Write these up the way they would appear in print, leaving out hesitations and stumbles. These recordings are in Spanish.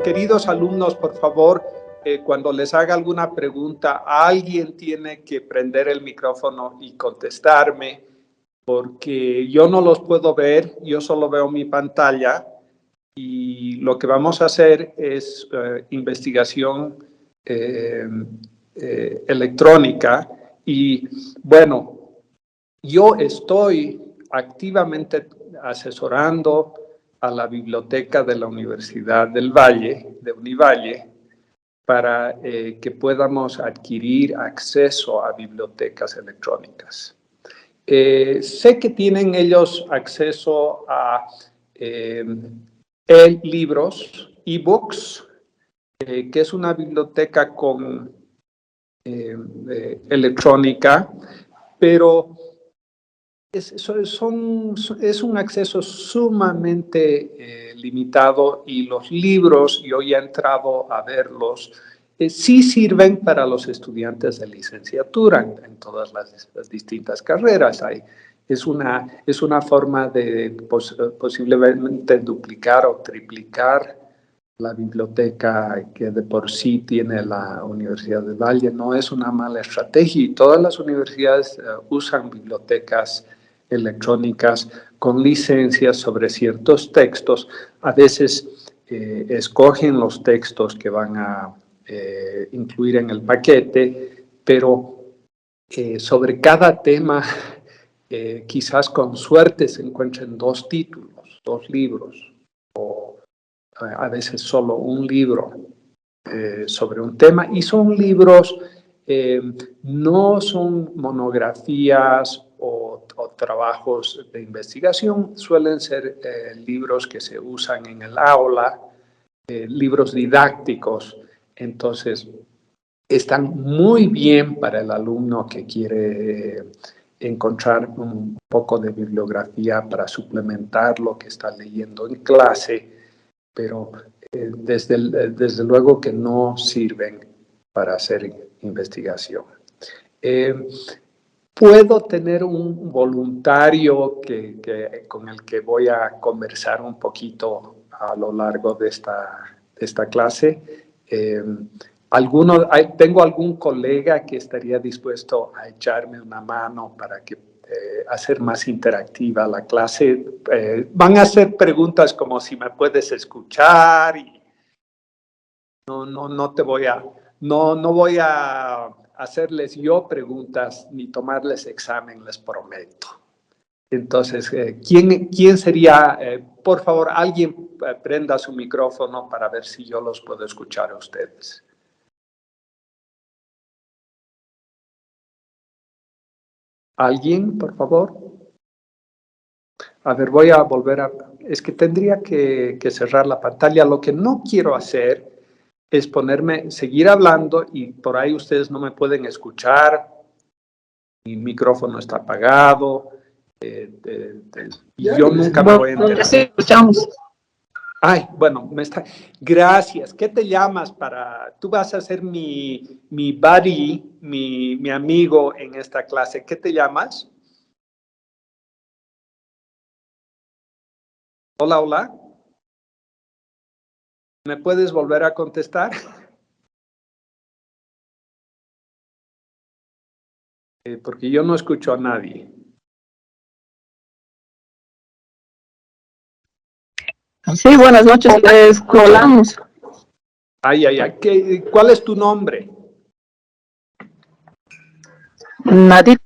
queridos alumnos, por favor, cuando les haga alguna pregunta, alguien tiene que prender el micrófono y contestarme, porque yo no los puedo ver, yo solo veo mi pantalla, y lo que vamos a hacer es investigación electrónica. Y bueno, yo estoy activamente asesorando a la biblioteca de la Universidad del Valle, de Univalle, para que podamos adquirir acceso a bibliotecas electrónicas. Sé que tienen ellos acceso a libros, ebooks, que es una biblioteca electrónica, pero es un acceso sumamente limitado, y los libros, yo ya he entrado a verlos, sí sirven para los estudiantes de licenciatura en todas las distintas carreras. Es una forma de posiblemente duplicar o triplicar la biblioteca que de por sí tiene la Universidad del Valle. No es una mala estrategia, y todas las universidades usan bibliotecas electrónicas con licencias sobre ciertos textos. A veces escogen los textos que van a incluir en el paquete, pero sobre cada tema quizás con suerte se encuentren 2 títulos, 2 libros, o a veces solo un libro sobre un tema, y son libros, no son monografías o trabajos de investigación, suelen ser libros que se usan en el aula, libros didácticos. Entonces están muy bien para el alumno que quiere encontrar un poco de bibliografía para suplementar lo que está leyendo en clase, pero desde luego que no sirven para hacer investigación. Puedo tener un voluntario con el que voy a conversar un poquito a lo largo de esta clase. ¿Tengo algún colega que estaría dispuesto a echarme una mano para que hacer más interactiva la clase? Van a hacer preguntas como si me puedes escuchar, y no voy a hacerles yo preguntas ni tomarles examen, les prometo. Entonces, ¿quién sería? Por favor, alguien prenda su micrófono para ver si yo los puedo escuchar a ustedes. ¿Alguien, por favor? A ver, voy a volver a... Es que tendría que cerrar la pantalla. Lo que no quiero hacer es seguir hablando, y por ahí ustedes no me pueden escuchar. Mi micrófono está apagado. Y yo nunca me voy a enterar. Sí, escuchamos. Ay, bueno, Gracias. ¿Qué te llamas Tú vas a ser mi buddy, mi amigo en esta clase. ¿Qué te llamas? Hola, hola. ¿Me puedes volver a contestar? Porque yo no escucho a nadie. Sí, buenas noches. Colamos. Ay. ¿Cuál es tu nombre? Nadit.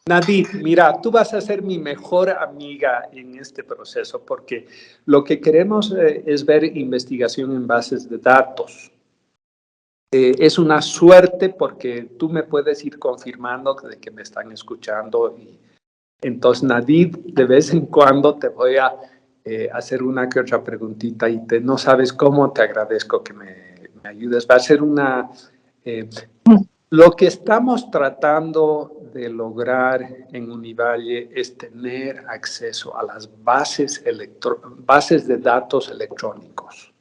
Nadit, mira, tú vas a ser mi mejor amiga en este proceso, porque lo que queremos es ver investigación en bases de datos. Es una suerte porque tú me puedes ir confirmando de que me están escuchando. Y entonces, Nadit, de vez en cuando te voy a hacer una que otra preguntita, y no sabes cómo te agradezco que me ayudes. Va a ser lo que estamos tratando de lograr en Univalle es tener acceso a las bases de datos electrónicos,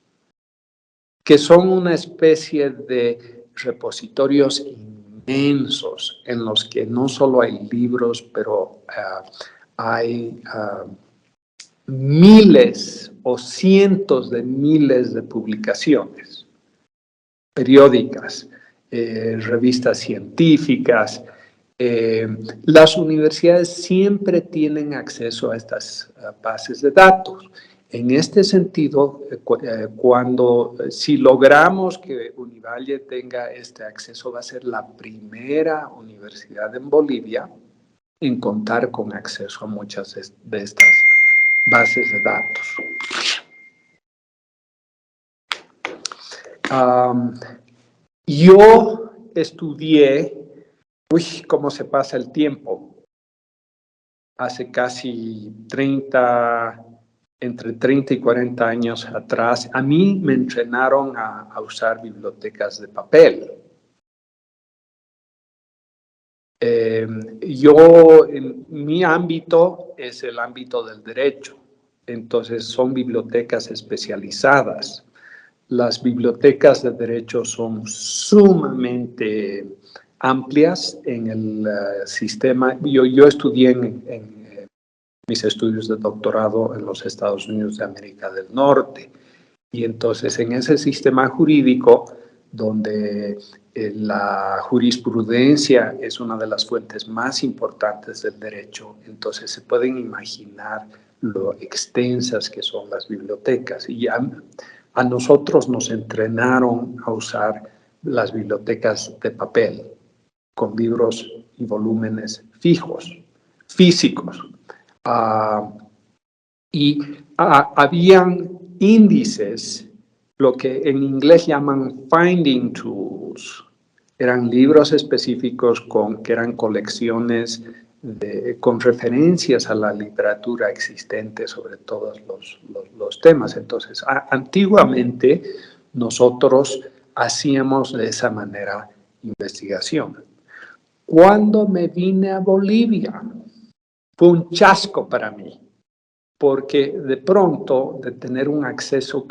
que son una especie de repositorios inmensos en los que no solo hay libros, pero hay miles o cientos de miles de publicaciones periódicas, revistas científicas. Las universidades siempre tienen acceso a estas bases de datos. En este sentido, si logramos que Univalle tenga este acceso, va a ser la primera universidad en Bolivia en contar con acceso a muchas de estas bases de datos. Yo estudié, cómo se pasa el tiempo, hace casi entre 30 y 40 años atrás, a mí me entrenaron a usar bibliotecas de papel. Mi ámbito es el ámbito del derecho, entonces son bibliotecas especializadas. Las bibliotecas de derecho son sumamente amplias en el sistema. Yo estudié en mis estudios de doctorado en los Estados Unidos de América del Norte, y entonces en ese sistema jurídico donde la jurisprudencia es una de las fuentes más importantes del derecho, entonces se pueden imaginar lo extensas que son las bibliotecas. Y a nosotros nos entrenaron a usar las bibliotecas de papel, con libros y volúmenes físicos. Habían índices, lo que en inglés llaman finding tools. Eran libros específicos que eran colecciones con referencias a la literatura existente sobre todos los temas. Entonces, antiguamente nosotros hacíamos de esa manera investigación. Cuando me vine a Bolivia, fue un chasco para mí, porque de pronto, de tener un acceso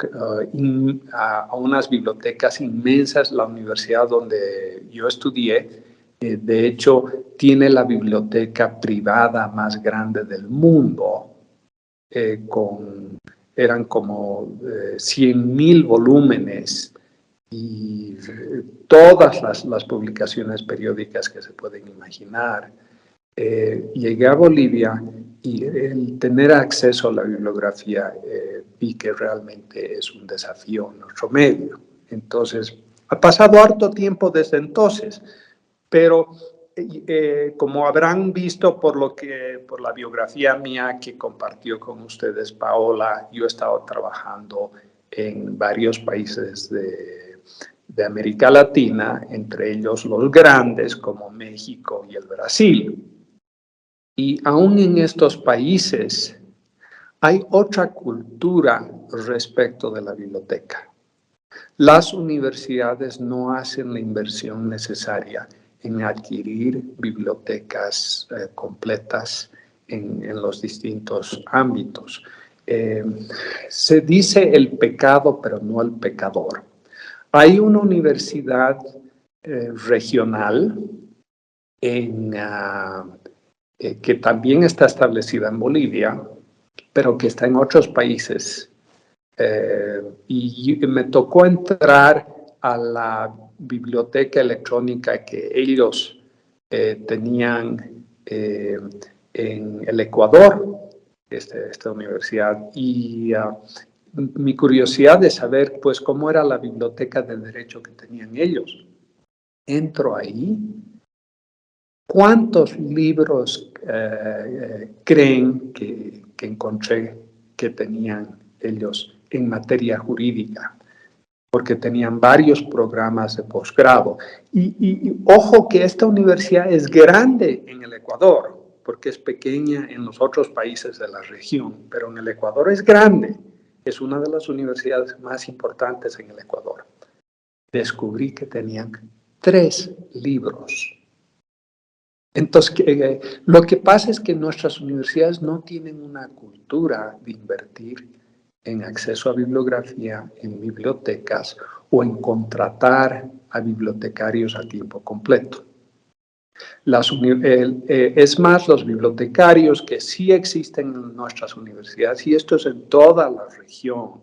a unas bibliotecas inmensas, la universidad donde yo estudié, de hecho, tiene la biblioteca privada más grande del mundo, eran como 100.000 volúmenes y todas las publicaciones periódicas que se pueden imaginar. Llegué a Bolivia y el tener acceso a la bibliografía vi que realmente es un desafío en nuestro medio. Entonces, ha pasado harto tiempo desde entonces, pero como habrán visto por la biografía mía que compartió con ustedes Paola, yo he estado trabajando en varios países de América Latina, entre ellos los grandes como México y el Brasil. Y aún en estos países hay otra cultura respecto de la biblioteca. Las universidades no hacen la inversión necesaria en adquirir bibliotecas completas en los distintos ámbitos. Se dice el pecado, pero no el pecador. Hay una universidad regional que también está establecida en Bolivia, pero que está en otros países. Y me tocó entrar a la biblioteca electrónica que ellos tenían en el Ecuador, esta universidad, y mi curiosidad de saber, pues, cómo era la biblioteca de derecho que tenían ellos. Entro ahí. ¿Cuántos libros creen que encontré que tenían ellos en materia jurídica? Porque tenían varios programas de posgrado. Y ojo que esta universidad es grande en el Ecuador, porque es pequeña en los otros países de la región, pero en el Ecuador es grande. Es una de las universidades más importantes en el Ecuador. Descubrí que tenían 3 libros. Entonces, lo que pasa es que nuestras universidades no tienen una cultura de invertir en acceso a bibliografía, en bibliotecas o en contratar a bibliotecarios a tiempo completo. Es más, los bibliotecarios que sí existen en nuestras universidades, y esto es en toda la región,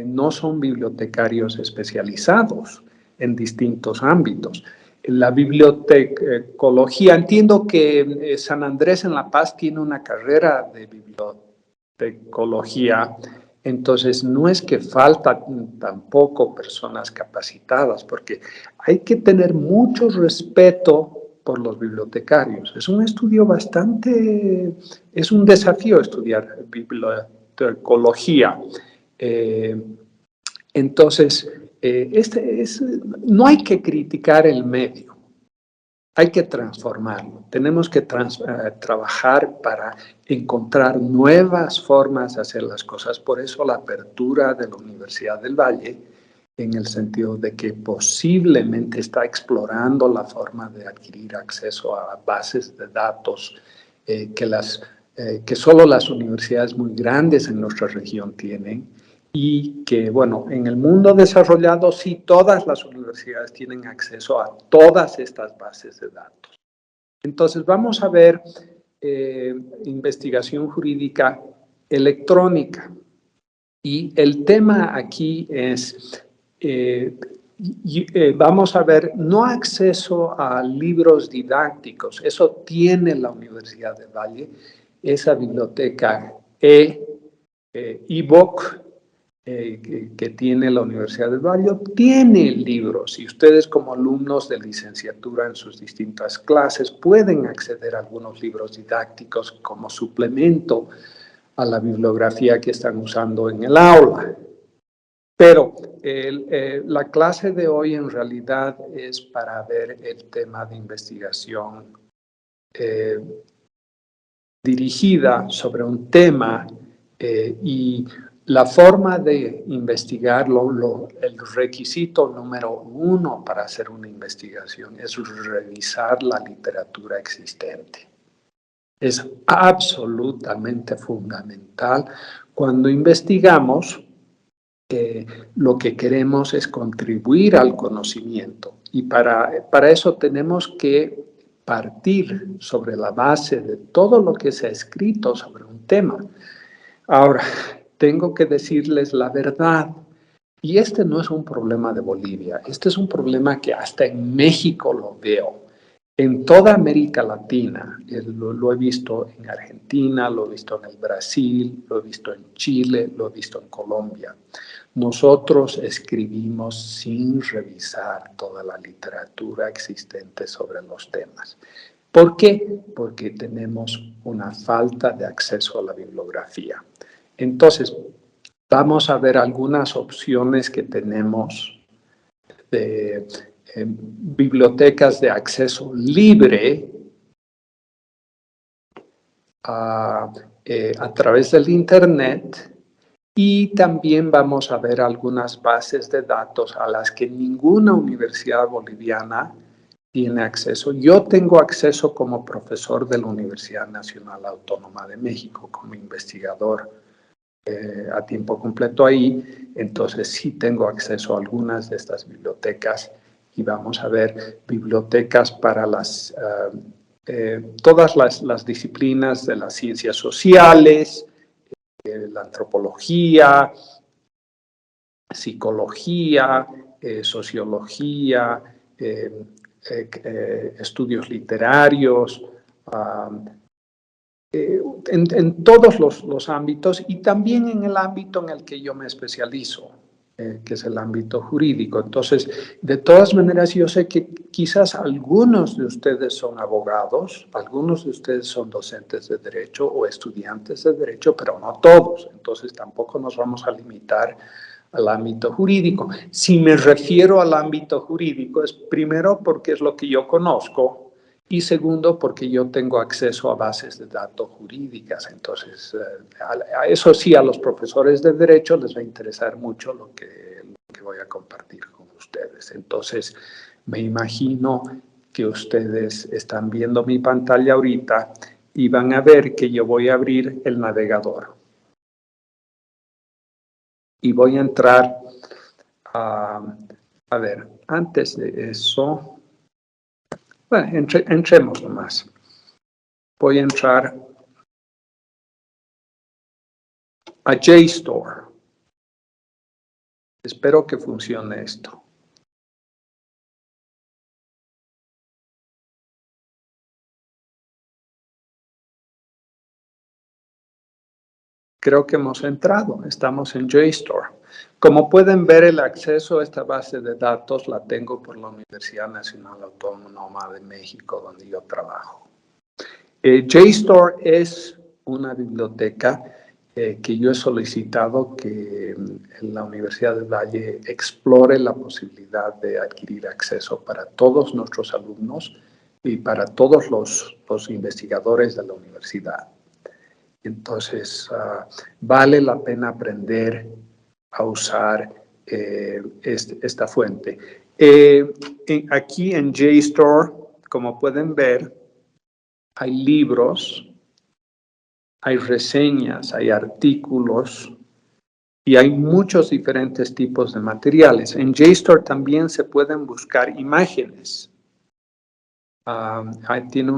no son bibliotecarios especializados en distintos ámbitos. La bibliotecología, entiendo que San Andrés en La Paz tiene una carrera de bibliotecología, entonces no es que faltan tampoco personas capacitadas, porque hay que tener mucho respeto por los bibliotecarios. Es un estudio es un desafío estudiar bibliotecología. Entonces, no hay que criticar el medio, hay que transformarlo. Tenemos que trabajar para encontrar nuevas formas de hacer las cosas. Por eso la apertura de la Universidad del Valle, en el sentido de que posiblemente está explorando la forma de adquirir acceso a bases de datos que solo las universidades muy grandes en nuestra región tienen, y que, bueno, en el mundo desarrollado sí todas las universidades tienen acceso a todas estas bases de datos. Entonces vamos a ver investigación jurídica electrónica. Y el tema aquí es, vamos a ver, no acceso a libros didácticos, eso tiene la Universidad del Valle, esa biblioteca ebook que tiene la Universidad del Valle, tiene libros, y ustedes como alumnos de licenciatura en sus distintas clases pueden acceder a algunos libros didácticos como suplemento a la bibliografía que están usando en el aula. Pero la clase de hoy en realidad es para ver el tema de investigación dirigida sobre un tema y la forma de investigarlo, el requisito número uno para hacer una investigación es revisar la literatura existente. Es absolutamente fundamental. Cuando investigamos, lo que queremos es contribuir al conocimiento, y para eso tenemos que partir sobre la base de todo lo que se ha escrito sobre un tema. Ahora, tengo que decirles la verdad, y este no es un problema de Bolivia, este es un problema que hasta en México lo veo. En toda América Latina, lo he visto en Argentina, lo he visto en el Brasil, lo he visto en Chile, lo he visto en Colombia. Nosotros escribimos sin revisar toda la literatura existente sobre los temas. ¿Por qué? Porque tenemos una falta de acceso a la bibliografía. Entonces, vamos a ver algunas opciones que tenemos de bibliotecas de acceso libre a través del Internet, y también vamos a ver algunas bases de datos a las que ninguna universidad boliviana tiene acceso. Yo tengo acceso como profesor de la Universidad Nacional Autónoma de México, como investigador a tiempo completo ahí, entonces sí tengo acceso a algunas de estas bibliotecas, y vamos a ver bibliotecas para todas las disciplinas de las ciencias sociales, la antropología, psicología, sociología, estudios literarios, en todos los ámbitos, y también en el ámbito en el que yo me especializo, que es el ámbito jurídico. Entonces, de todas maneras, yo sé que quizás algunos de ustedes son abogados, algunos de ustedes son docentes de derecho o estudiantes de derecho, pero no todos. Entonces, tampoco nos vamos a limitar al ámbito jurídico. Si me refiero al ámbito jurídico, es primero porque es lo que yo conozco, y segundo, porque yo tengo acceso a bases de datos jurídicas. Entonces, a eso sí, a los profesores de derecho les va a interesar mucho lo que voy a compartir con ustedes. Entonces, me imagino que ustedes están viendo mi pantalla ahorita y van a ver que yo voy a abrir el navegador. Y voy a entrar a ver, antes de eso, Bueno, entremos nomás. Voy a entrar a JSTOR. Espero que funcione esto. Creo que hemos entrado, estamos en JSTOR. Como pueden ver, el acceso a esta base de datos la tengo por la Universidad Nacional Autónoma de México, donde yo trabajo. JSTOR es una biblioteca que yo he solicitado que la Universidad del Valle explore la posibilidad de adquirir acceso para todos nuestros alumnos y para todos los investigadores de la universidad. Entonces, vale la pena aprender a usar esta fuente. Aquí en JSTOR, como pueden ver, hay libros, hay reseñas, hay artículos y hay muchos diferentes tipos de materiales. En JSTOR también se pueden buscar imágenes. Tiene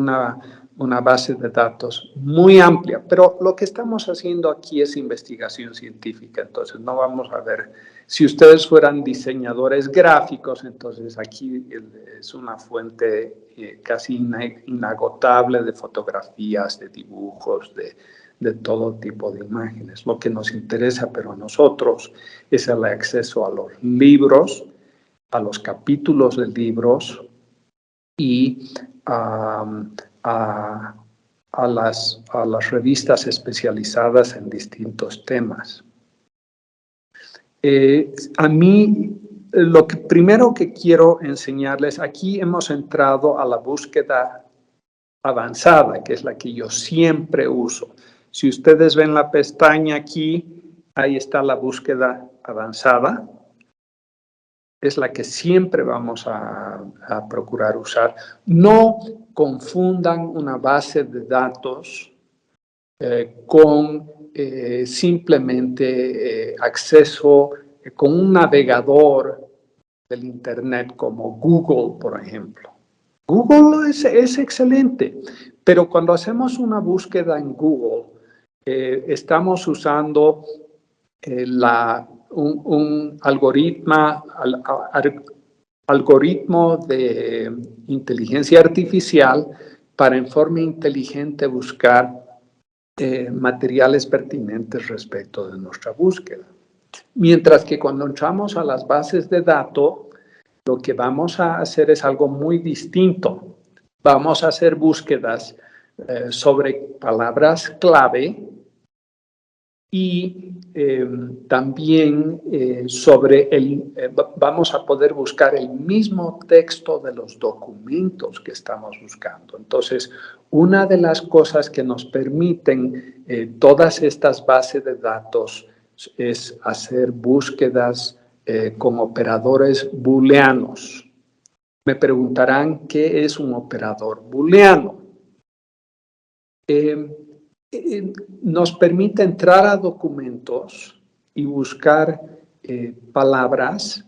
una base de datos muy amplia, pero lo que estamos haciendo aquí es investigación científica, entonces no vamos a ver, si ustedes fueran diseñadores gráficos, entonces aquí es una fuente casi inagotable de fotografías, de dibujos, de todo tipo de imágenes. Lo que nos interesa, pero a nosotros, es el acceso a los libros, a los capítulos de libros, y a las revistas especializadas en distintos temas. A mí, lo primero que quiero enseñarles, aquí hemos entrado a la búsqueda avanzada, que es la que yo siempre uso. Si ustedes ven la pestaña aquí, ahí está la búsqueda avanzada. Es la que siempre vamos a procurar usar. No confundan una base de datos con simplemente acceso con un navegador del Internet como Google, por ejemplo. Google es excelente, pero cuando hacemos una búsqueda en Google, estamos usando un algoritmo de inteligencia artificial para en forma inteligente buscar materiales pertinentes respecto de nuestra búsqueda. Mientras que cuando entramos a las bases de datos, lo que vamos a hacer es algo muy distinto. Vamos a hacer búsquedas sobre palabras clave y también vamos a poder buscar el mismo texto de los documentos que estamos buscando. Entonces, una de las cosas que nos permiten todas estas bases de datos es hacer búsquedas con operadores booleanos. Me preguntarán, ¿qué es un operador booleano? Nos permite entrar a documentos y buscar palabras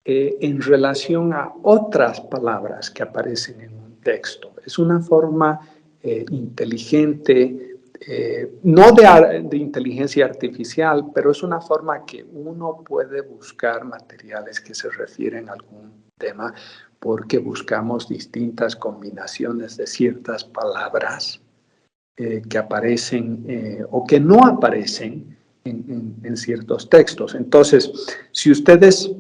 en relación a otras palabras que aparecen en un texto. Es una forma inteligente, no de inteligencia artificial, pero es una forma que uno puede buscar materiales que se refieren a algún tema porque buscamos distintas combinaciones de ciertas palabras que aparecen o que no aparecen en ciertos textos. Entonces, si ustedes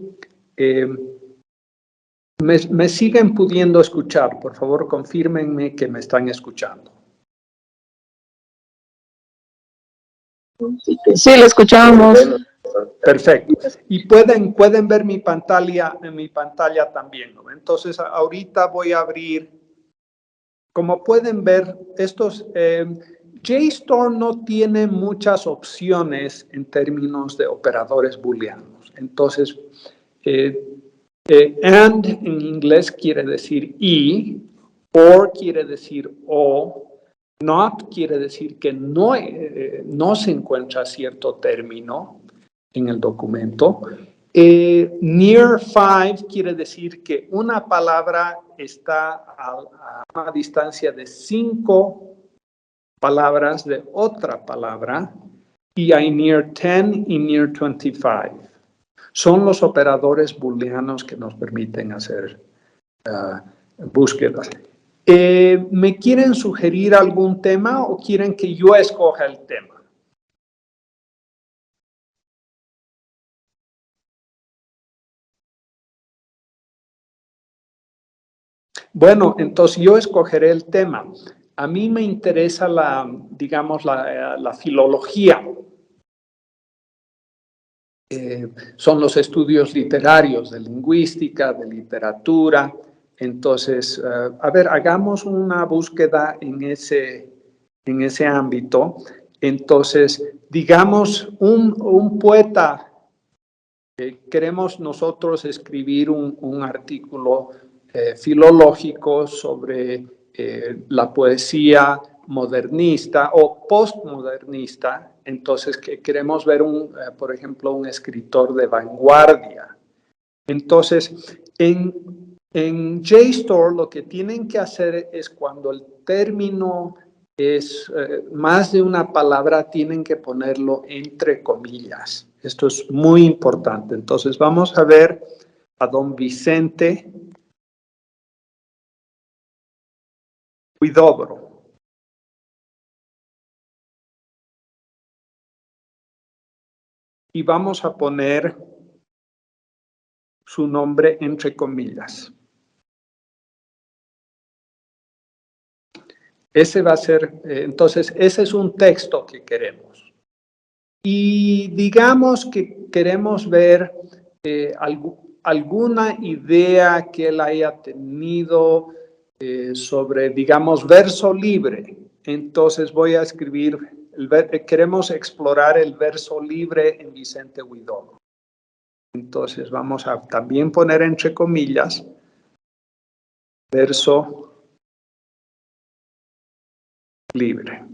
me siguen pudiendo escuchar, por favor, confírmenme que me están escuchando. Sí, lo escuchamos. Perfecto. Y pueden ver mi pantalla también, ¿no? Entonces, ahorita voy a abrir. Como pueden ver, JSTOR no tiene muchas opciones en términos de operadores booleanos. Entonces, and en inglés quiere decir y, or quiere decir o, not quiere decir que no se encuentra cierto término en el documento. Near 5 quiere decir que una palabra está a una distancia de 5 palabras de otra palabra, y hay near 10 y near 25. Son los operadores booleanos que nos permiten hacer búsquedas. ¿Me quieren sugerir algún tema o quieren que yo escoja el tema? Bueno, entonces yo escogeré el tema. A mí me interesa digamos, la filología. Son los estudios literarios de lingüística, de literatura. Entonces, a ver, hagamos una búsqueda en ese ámbito. Entonces, digamos, un poeta, queremos nosotros escribir un artículo filológico sobre la poesía modernista o postmodernista. Entonces, que queremos ver, por ejemplo, un escritor de vanguardia. Entonces, en JSTOR lo que tienen que hacer es, cuando el término es más de una palabra, tienen que ponerlo entre comillas. Esto es muy importante. Entonces, vamos a ver a don Vicente Huidobro. Y vamos a poner su nombre entre comillas. Ese va a ser, entonces, ese es un texto que queremos. Y digamos que queremos ver alguna idea que él haya tenido sobre, digamos, verso libre. Entonces voy a escribir, queremos explorar el verso libre en Vicente Huidobro. Entonces vamos a también poner entre comillas verso libre.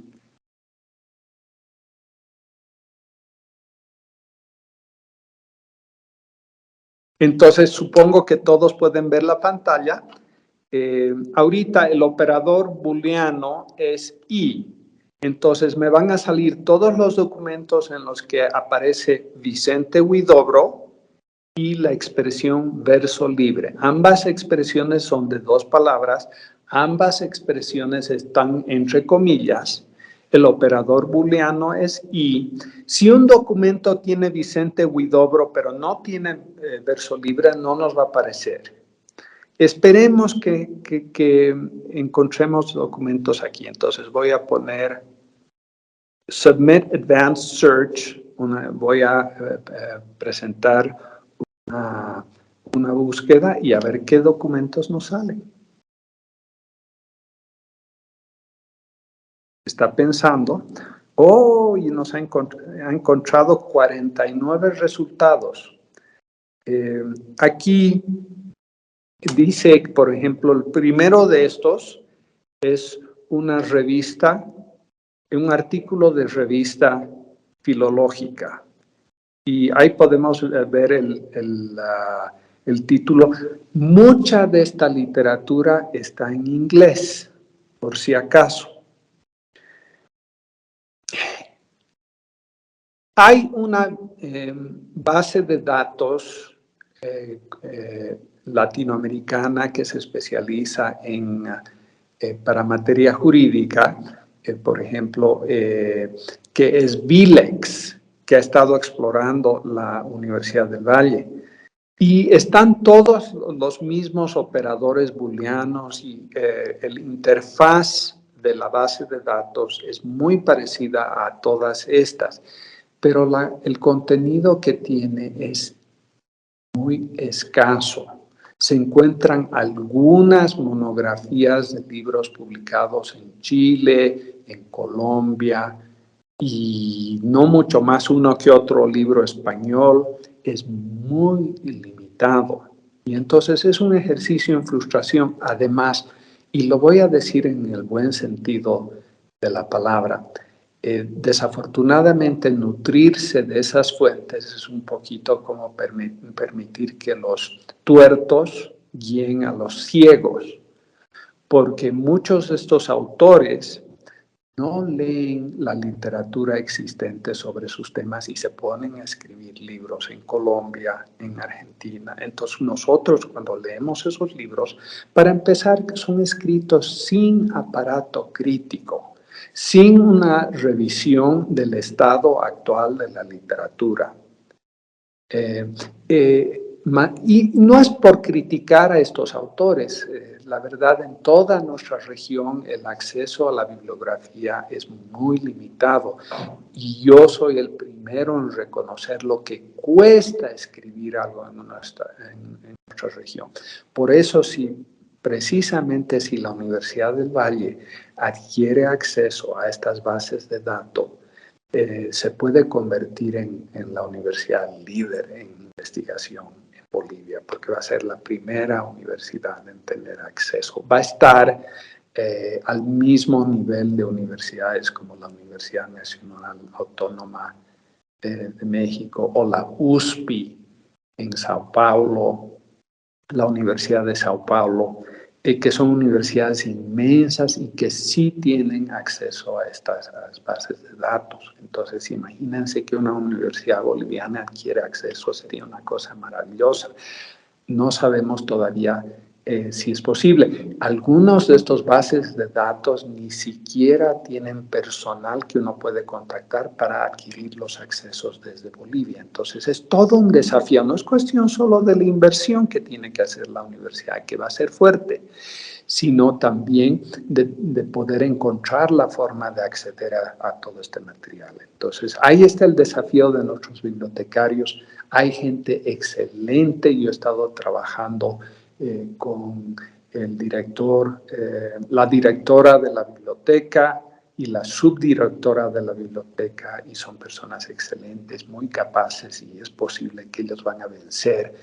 Entonces supongo que todos pueden ver la pantalla. Ahorita el operador booleano es y. Entonces me van a salir todos los documentos en los que aparece Vicente Huidobro y la expresión verso libre. Ambas expresiones son de 2 palabras, ambas expresiones están entre comillas. El operador booleano es y. Si un documento tiene Vicente Huidobro pero no tiene verso libre, no nos va a aparecer. Esperemos que encontremos documentos aquí. Entonces voy a poner Submit Advanced Search. Voy a presentar una búsqueda y a ver qué documentos nos salen. Está pensando. Oh, y nos ha encontrado 49 resultados. Aquí dice, por ejemplo, el primero de estos es una revista, un artículo de revista filológica. Y ahí podemos ver el título. Mucha de esta literatura está en inglés, por si acaso. Hay una base de datos latinoamericana que se especializa para materia jurídica, por ejemplo, que es VILEX, que ha estado explorando la Universidad del Valle. Y están todos los mismos operadores booleanos y el interfaz de la base de datos es muy parecida a todas estas, pero el contenido que tiene es muy escaso. Se encuentran algunas monografías de libros publicados en Chile, en Colombia, y no mucho más, uno que otro libro español. Es muy limitado. Y entonces es un ejercicio en frustración. Además, y lo voy a decir en el buen sentido de la palabra, Desafortunadamente, nutrirse de esas fuentes es un poquito como permitir que los tuertos guíen a los ciegos, porque muchos de estos autores no leen la literatura existente sobre sus temas y se ponen a escribir libros en Colombia, en Argentina. Entonces nosotros cuando leemos esos libros, para empezar, son escritos sin aparato crítico, sin una revisión del estado actual de la literatura. Y no es por criticar a estos autores. La verdad, en toda nuestra región el acceso a la bibliografía es muy limitado. Y yo soy el primero en reconocer lo que cuesta escribir algo en nuestra región. Por eso, precisamente si la Universidad del Valle adquiere acceso a estas bases de datos, se puede convertir en la universidad líder en investigación en Bolivia, porque va a ser la primera universidad en tener acceso. Va a estar al mismo nivel de universidades como la Universidad Nacional Autónoma de México o la USP en Sao Paulo, la Universidad de Sao Paulo, que son universidades inmensas y que sí tienen acceso a estas bases de datos. Entonces, imagínense que una universidad boliviana adquiere acceso, sería una cosa maravillosa. No sabemos todavía si es posible. Algunos de estos bases de datos ni siquiera tienen personal que uno puede contactar para adquirir los accesos desde Bolivia. Entonces es todo un desafío. No es cuestión solo de la inversión que tiene que hacer la universidad, que va a ser fuerte, sino también de poder encontrar la forma de acceder a todo este material. Entonces, ahí está el desafío de nuestros bibliotecarios. Hay gente excelente. Yo he estado trabajando con el director, la directora de la biblioteca y la subdirectora de la biblioteca, y son personas excelentes, muy capaces, y es posible que ellos van a vencer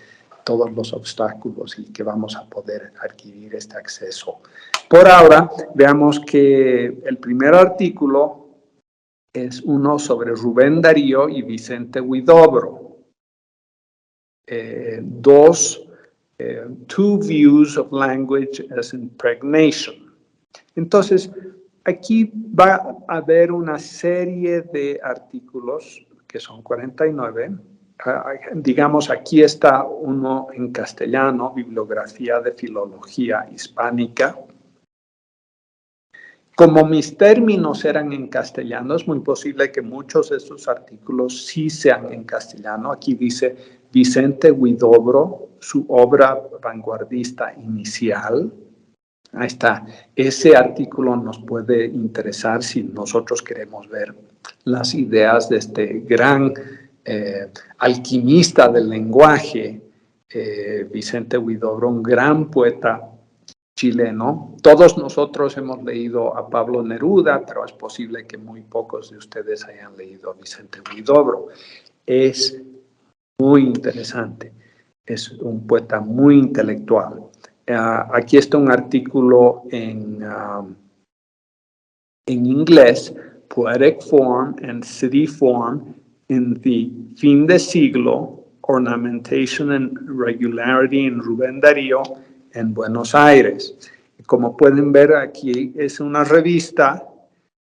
todos los obstáculos y que vamos a poder adquirir este acceso. Por ahora, veamos que el primer artículo es uno sobre Rubén Darío y Vicente Huidobro. Two views of language as impregnation. Entonces, aquí va a haber una serie de artículos, que son 49. Digamos, aquí está uno en castellano, Bibliografía de Filología Hispánica. Como mis términos eran en castellano, es muy posible que muchos de estos artículos sí sean en castellano. Aquí dice Vicente Huidobro, su obra vanguardista inicial. Ahí está. Ese artículo nos puede interesar si nosotros queremos ver las ideas de este gran alquimista del lenguaje, Vicente Huidobro, un gran poeta chileno. Todos nosotros hemos leído a Pablo Neruda, pero es posible que muy pocos de ustedes hayan leído a Vicente Huidobro. Es muy interesante, es un poeta muy intelectual. Aquí está un artículo en inglés, Poetic Form and City Form in the Fin de Siglo, Ornamentation and Regularity in Rubén Darío en Buenos Aires. Como pueden ver, aquí es una revista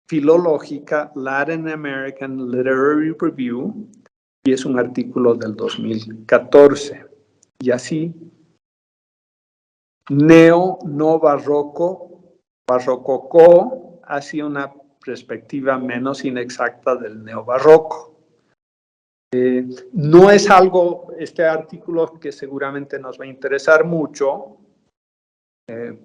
filológica, Latin American Literary Review, y es un artículo del 2014. Y así, no barroco, barrococó, hacia una perspectiva menos inexacta del neobarroco. No es algo, este artículo, que seguramente nos va a interesar mucho,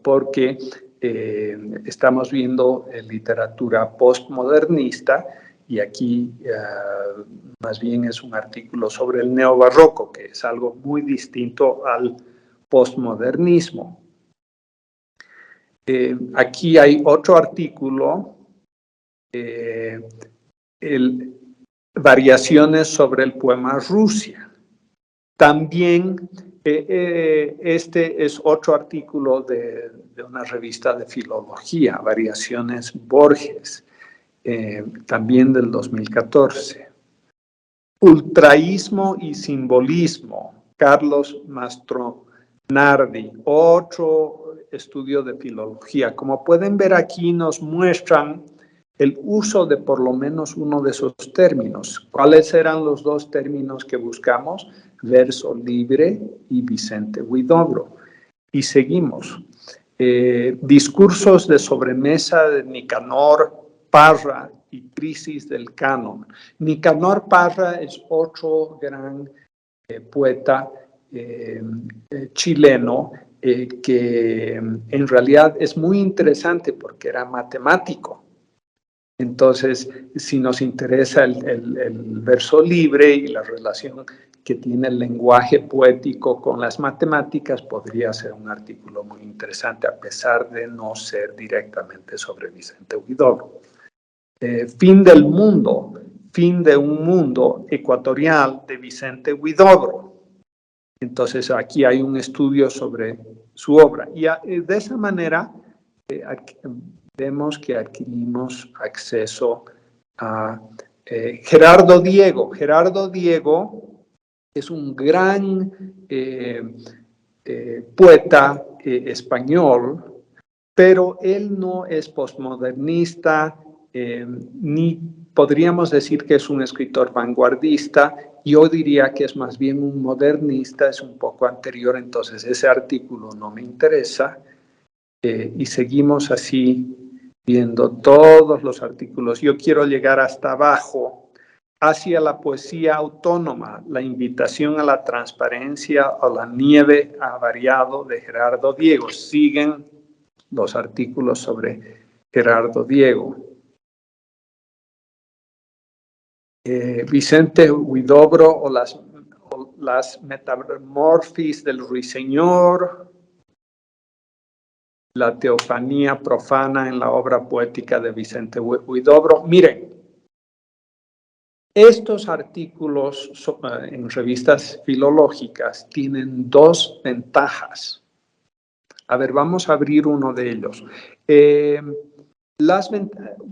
porque estamos viendo literatura postmodernista, y aquí más bien es un artículo sobre el neobarroco, que es algo muy distinto al postmodernismo. Aquí hay otro artículo, Variaciones sobre el poema Rusia. También este es otro artículo de una revista de filología, Variaciones Borges. también del 2014. Ultraísmo y simbolismo, Carlos Mastronardi, otro estudio de filología. Como pueden ver aquí nos muestran el uso de por lo menos uno de esos términos. ¿Cuáles eran los dos términos que buscamos? Verso libre y Vicente Huidobro. Y seguimos. Discursos de sobremesa de Nicanor Parra y crisis del canon. Nicanor Parra es otro gran poeta chileno que en realidad es muy interesante porque era matemático. Entonces, si nos interesa el verso libre y la relación que tiene el lenguaje poético con las matemáticas, podría ser un artículo muy interesante, a pesar de no ser directamente sobre Vicente Huidobro. Fin del mundo, fin de un mundo ecuatorial de Vicente Huidobro. Entonces, aquí hay un estudio sobre su obra. Y de esa manera, vemos que adquirimos acceso a Gerardo Diego. Gerardo Diego es un gran poeta español, pero él no es postmodernista, ni podríamos decir que es un escritor vanguardista. Yo diría que es más bien un modernista, es un poco anterior, entonces ese artículo no me interesa. Y seguimos así viendo todos los artículos. Yo quiero llegar hasta abajo, hacia la poesía autónoma, la invitación a la transparencia o la nieve ha variado de Gerardo Diego. Siguen los artículos sobre Gerardo Diego. Vicente Huidobro o las metamorfis del ruiseñor, la teofanía profana en la obra poética de Vicente Huidobro. Miren, estos artículos en revistas filológicas tienen dos ventajas. A ver, vamos a abrir uno de ellos.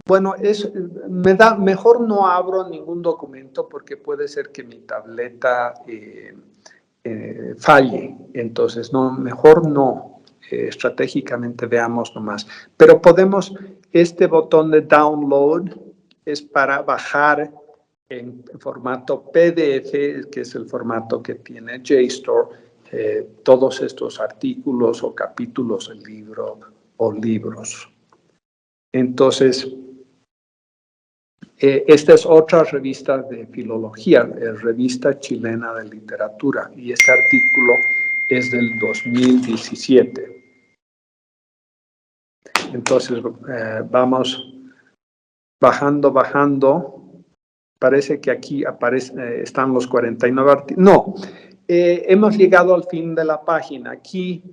Bueno, mejor no abro ningún documento porque puede ser que mi tableta falle. Entonces, no, mejor no. Estratégicamente veamos nomás. Pero podemos, este botón de download es para bajar en formato PDF, que es el formato que tiene JSTOR, todos estos artículos o capítulos del libro o libros. Entonces, esta es otra revista de filología, Revista Chilena de Literatura, y este artículo es del 2017. Entonces, vamos bajando. Parece que aquí están los 49 artículos. No, hemos llegado al fin de la página. Aquí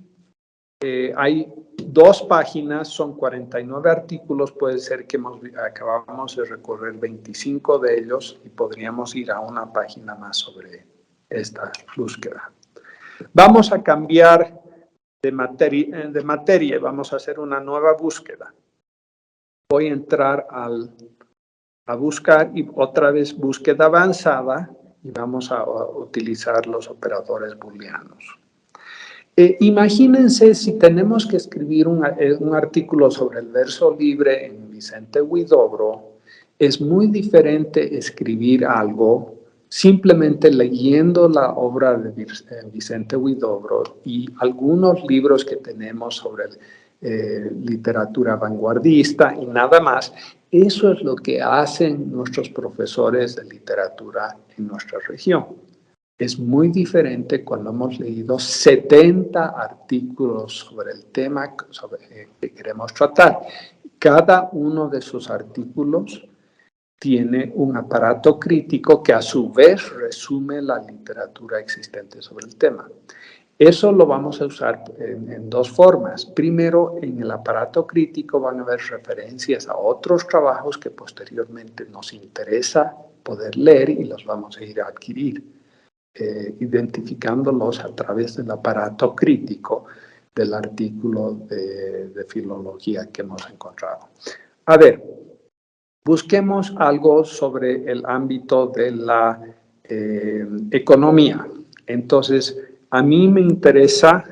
hay dos páginas, son 49 artículos. Puede ser que acabamos de recorrer 25 de ellos y podríamos ir a una página más sobre esta búsqueda. Vamos a cambiar de materia, vamos a hacer una nueva búsqueda. Voy a entrar a buscar y otra vez búsqueda avanzada y vamos a utilizar los operadores booleanos. Imagínense si tenemos que escribir un artículo sobre el verso libre en Vicente Huidobro, es muy diferente escribir algo simplemente leyendo la obra de Vicente Huidobro y algunos libros que tenemos sobre literatura vanguardista y nada más. Eso es lo que hacen nuestros profesores de literatura en nuestra región. Es muy diferente cuando hemos leído 70 artículos sobre el tema que queremos tratar. Cada uno de esos artículos tiene un aparato crítico que a su vez resume la literatura existente sobre el tema. Eso lo vamos a usar en dos formas. Primero, en el aparato crítico van a haber referencias a otros trabajos que posteriormente nos interesa poder leer y los vamos a ir a adquirir, identificándolos a través del aparato crítico del artículo de filología que hemos encontrado. A ver, busquemos algo sobre el ámbito de la economía. Entonces, a mí me interesa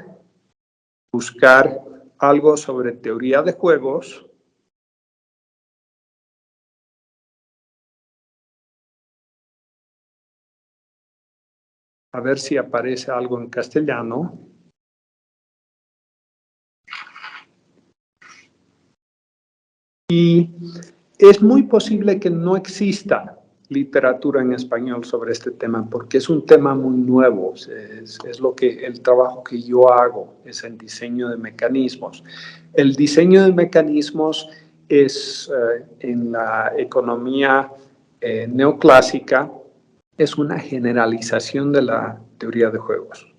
buscar algo sobre teoría de juegos. A ver si aparece algo en castellano. Y es muy posible que no exista literatura en español sobre este tema, porque es un tema muy nuevo. Es el trabajo que yo hago, es el diseño de mecanismos. El diseño de mecanismos es, en la economía neoclásica, es una generalización de la teoría de juegos.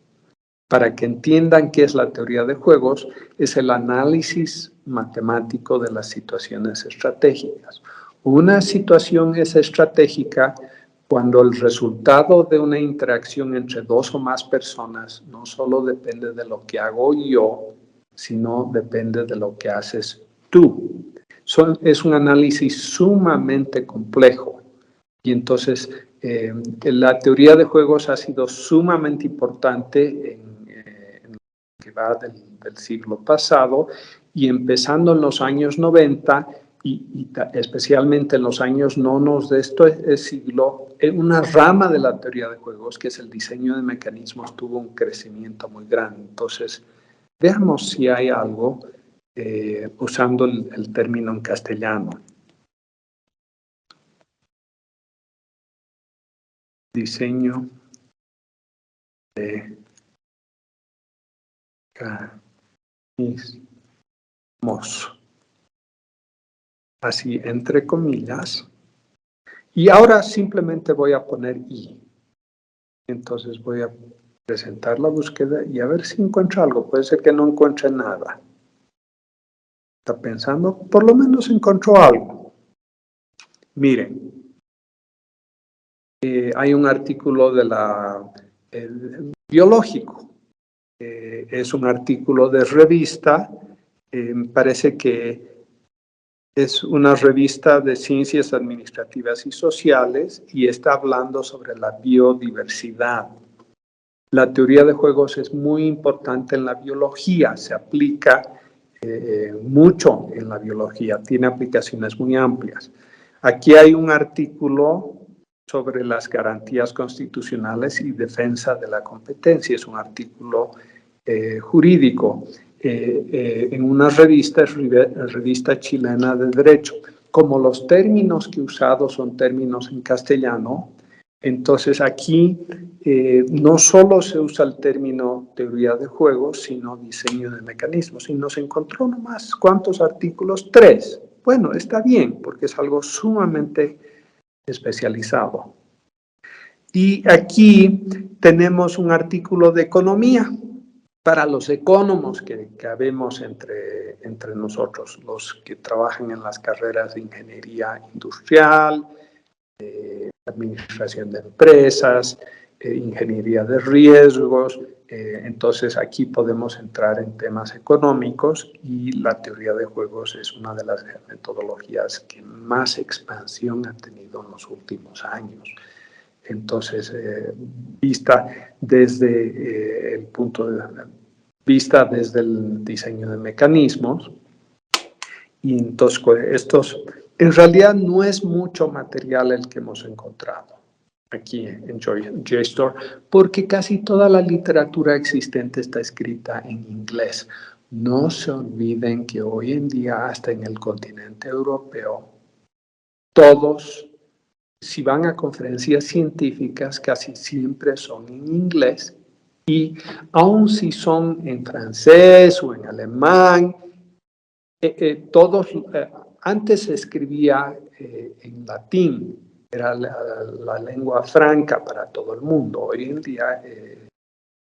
Para que entiendan qué es la teoría de juegos, es el análisis matemático de las situaciones estratégicas. Una situación es estratégica cuando el resultado de una interacción entre dos o más personas no solo depende de lo que hago yo, sino depende de lo que haces tú. Es un análisis sumamente complejo y entonces la teoría de juegos ha sido sumamente importante en que va del siglo pasado y empezando en los años 90 y especialmente en los años nonos de este siglo, una rama de la teoría de juegos, que es el diseño de mecanismos, tuvo un crecimiento muy grande. Entonces, veamos si hay algo usando el término en castellano. Diseño de mecanismos. Así, entre comillas. Y ahora simplemente voy a poner I. Entonces voy a presentar la búsqueda y a ver si encuentro algo. Puede ser que no encuentre nada. ¿Está pensando? Por lo menos encontró algo. Miren. Hay un artículo de la biológico. Es un artículo de revista. Parece que es una revista de ciencias administrativas y sociales y está hablando sobre la biodiversidad. La teoría de juegos es muy importante en la biología, se aplica mucho en la biología, tiene aplicaciones muy amplias. Aquí hay un artículo sobre las garantías constitucionales y defensa de la competencia, es un artículo jurídico. En una revista chilena de Derecho. Como los términos que he usado son términos en castellano, entonces aquí no solo se usa el término teoría de juegos, sino diseño de mecanismos. Y nos encontró nomás, ¿cuántos artículos? 3. Bueno, está bien, porque es algo sumamente especializado. Y aquí tenemos un artículo de economía, para los ecónomos que habemos entre nosotros, los que trabajan en las carreras de ingeniería industrial, administración de empresas, ingeniería de riesgos. Entonces aquí podemos entrar en temas económicos y la teoría de juegos es una de las metodologías que más expansión ha tenido en los últimos años. Entonces, vista desde el punto de vista desde el diseño de mecanismos. Y entonces, en realidad no es mucho material el que hemos encontrado aquí en JSTOR, porque casi toda la literatura existente está escrita en inglés. No se olviden que hoy en día, hasta en el continente europeo, todos, si van a conferencias científicas, casi siempre son en inglés, y aun si son en francés o en alemán, antes se escribía en latín, era la lengua franca para todo el mundo. Hoy en día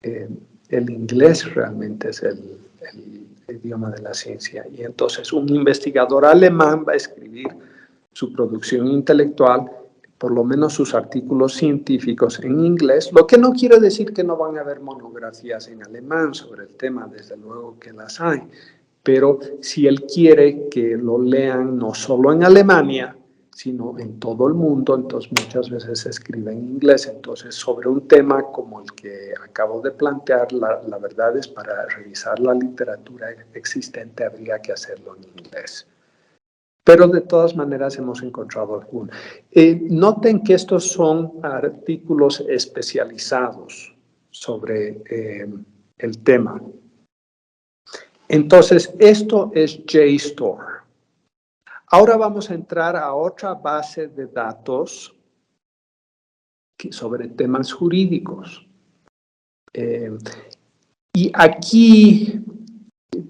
el inglés realmente es el idioma de la ciencia, y entonces un investigador alemán va a escribir su producción intelectual, por lo menos sus artículos científicos en inglés, lo que no quiere decir que no van a haber monografías en alemán sobre el tema, desde luego que las hay, pero si él quiere que lo lean no solo en Alemania, sino en todo el mundo, entonces muchas veces se escribe en inglés. Entonces, sobre un tema como el que acabo de plantear, la verdad es para revisar la literatura existente habría que hacerlo en inglés. Pero de todas maneras hemos encontrado algunos. Noten que estos son artículos especializados sobre el tema. Entonces, esto es JSTOR. Ahora vamos a entrar a otra base de datos sobre temas jurídicos. Y aquí,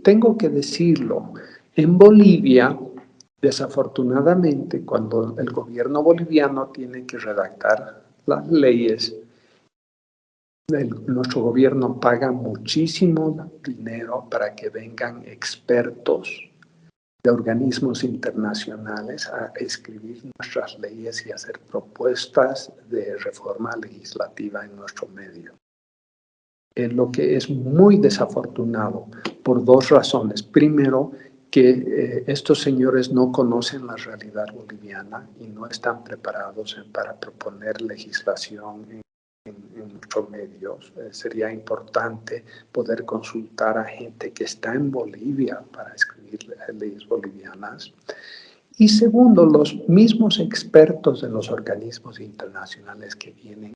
tengo que decirlo, en Bolivia, desafortunadamente, cuando el gobierno boliviano tiene que redactar las leyes, nuestro gobierno paga muchísimo dinero para que vengan expertos de organismos internacionales a escribir nuestras leyes y hacer propuestas de reforma legislativa en nuestro medio. Lo que es muy desafortunado por dos razones. Primero, que estos señores no conocen la realidad boliviana y no están preparados para proponer legislación en nuestros medios. Sería importante poder consultar a gente que está en Bolivia para escribir leyes bolivianas. Y segundo, los mismos expertos de los organismos internacionales que vienen,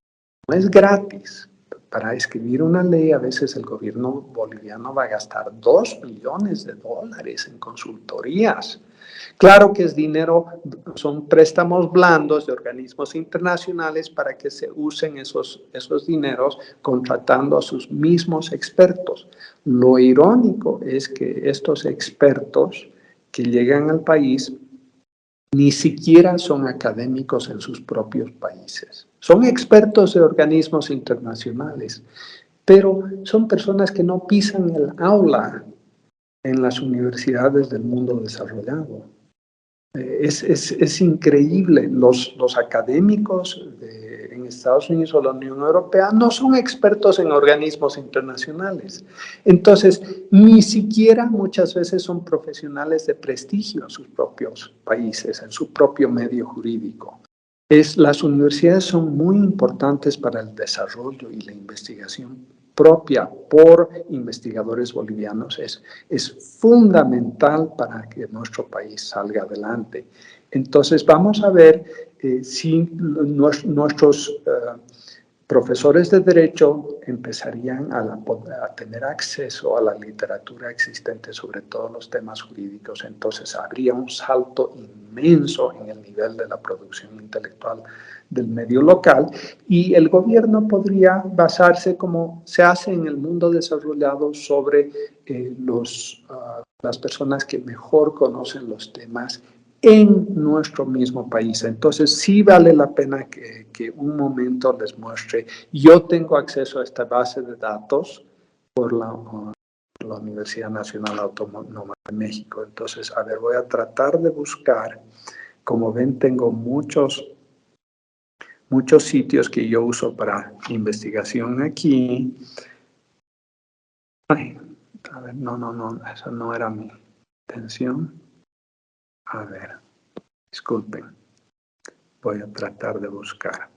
no es gratis. Para escribir una ley, a veces el gobierno boliviano va a gastar $2 millones en consultorías. Claro que es dinero, son préstamos blandos de organismos internacionales para que se usen esos dineros contratando a sus mismos expertos. Lo irónico es que estos expertos que llegan al país ni siquiera son académicos en sus propios países. Son expertos de organismos internacionales, pero son personas que no pisan el aula en las universidades del mundo desarrollado. Es increíble. Los académicos en Estados Unidos o la Unión Europea no son expertos en organismos internacionales. Entonces, ni siquiera muchas veces son profesionales de prestigio en sus propios países, en su propio medio jurídico. Las universidades son muy importantes para el desarrollo y la investigación propia por investigadores bolivianos es fundamental para que nuestro país salga adelante. Entonces vamos a ver si nuestros profesores de derecho empezarían a tener acceso a la literatura existente sobre todos los temas jurídicos. Entonces habría un salto inmenso en el nivel de la producción intelectual del medio local y el gobierno podría basarse, como se hace en el mundo desarrollado, sobre las personas que mejor conocen los temas en nuestro mismo país. Entonces sí vale la pena que un momento les muestre. Yo tengo acceso a esta base de datos por la Universidad Nacional Autónoma de México. Entonces, a ver, voy a tratar de buscar. Como ven, tengo muchos sitios que yo uso para investigación aquí. Ay, a ver, no, esa no era mi intención. A ver, disculpen. Voy a tratar de buscar.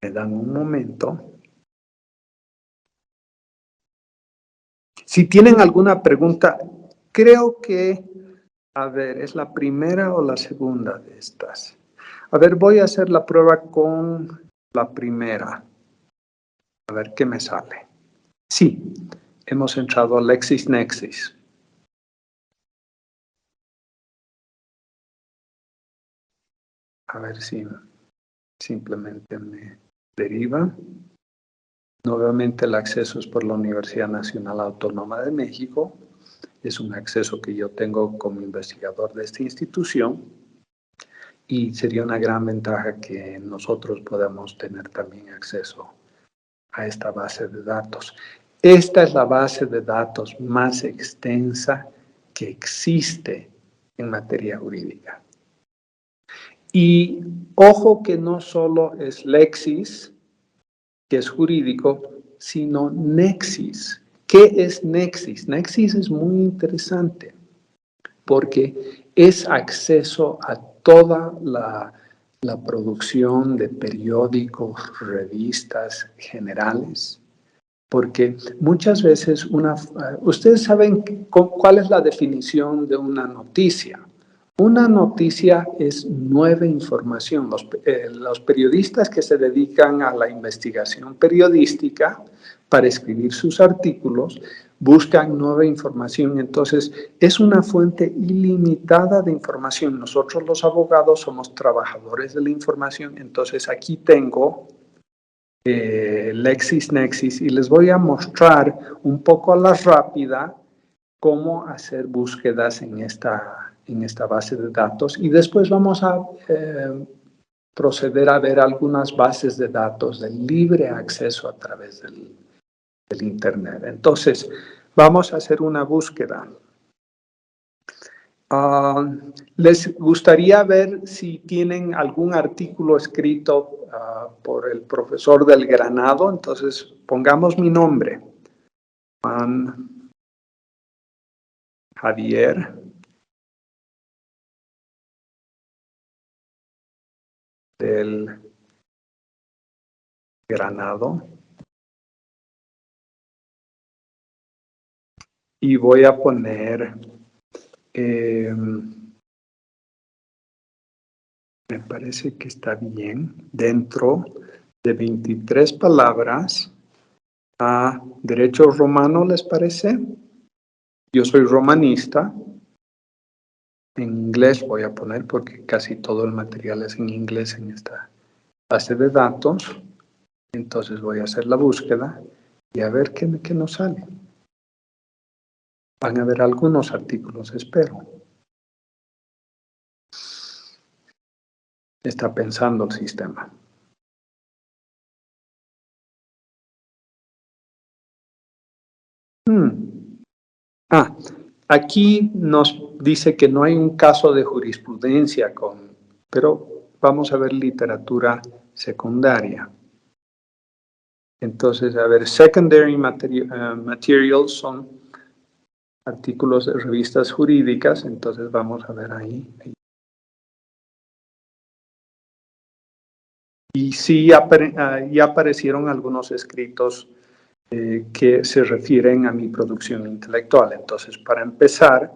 Me dan un momento. Si tienen alguna pregunta, creo que, a ver, ¿es la primera o la segunda de estas? A ver, voy a hacer la prueba con la primera. A ver qué me sale. Sí, hemos entrado a LexisNexis. A ver si simplemente me deriva. Nuevamente el acceso es por la Universidad Nacional Autónoma de México. Es un acceso que yo tengo como investigador de esta institución y sería una gran ventaja que nosotros podamos tener también acceso a esta base de datos. Esta es la base de datos más extensa que existe en materia jurídica. Y ojo que no solo es Lexis, que es jurídico, sino Nexis, ¿Qué es Nexis? Nexis es muy interesante porque es acceso a toda la producción de periódicos, revistas generales. Porque muchas veces ustedes saben cuál es la definición de una noticia. Una noticia es nueva información. Los periodistas que se dedican a la investigación periodística para escribir sus artículos buscan nueva información. Entonces, es una fuente ilimitada de información. Nosotros los abogados somos trabajadores de la información. Entonces, aquí tengo LexisNexis y les voy a mostrar un poco a la rápida cómo hacer búsquedas en esta base de datos y después vamos a proceder a ver algunas bases de datos de libre acceso a través del Internet. Entonces, vamos a hacer una búsqueda. ¿Les gustaría ver si tienen algún artículo escrito por el profesor del Granado? Entonces, pongamos mi nombre. Juan Javier del Granado. Y voy a poner, me parece que está bien, dentro de 23 palabras, a derecho romano, ¿les parece? Yo soy romanista. En inglés voy a poner porque casi todo el material es en inglés en esta base de datos. Entonces voy a hacer la búsqueda y a ver qué nos sale. Van a ver algunos artículos, espero. Está pensando el sistema. Aquí nos dice que no hay un caso de jurisprudencia pero vamos a ver literatura secundaria. Entonces, a ver, secondary materials son artículos de revistas jurídicas, entonces vamos a ver ahí. Y sí, ya aparecieron algunos escritos que se refieren a mi producción intelectual. Entonces, para empezar,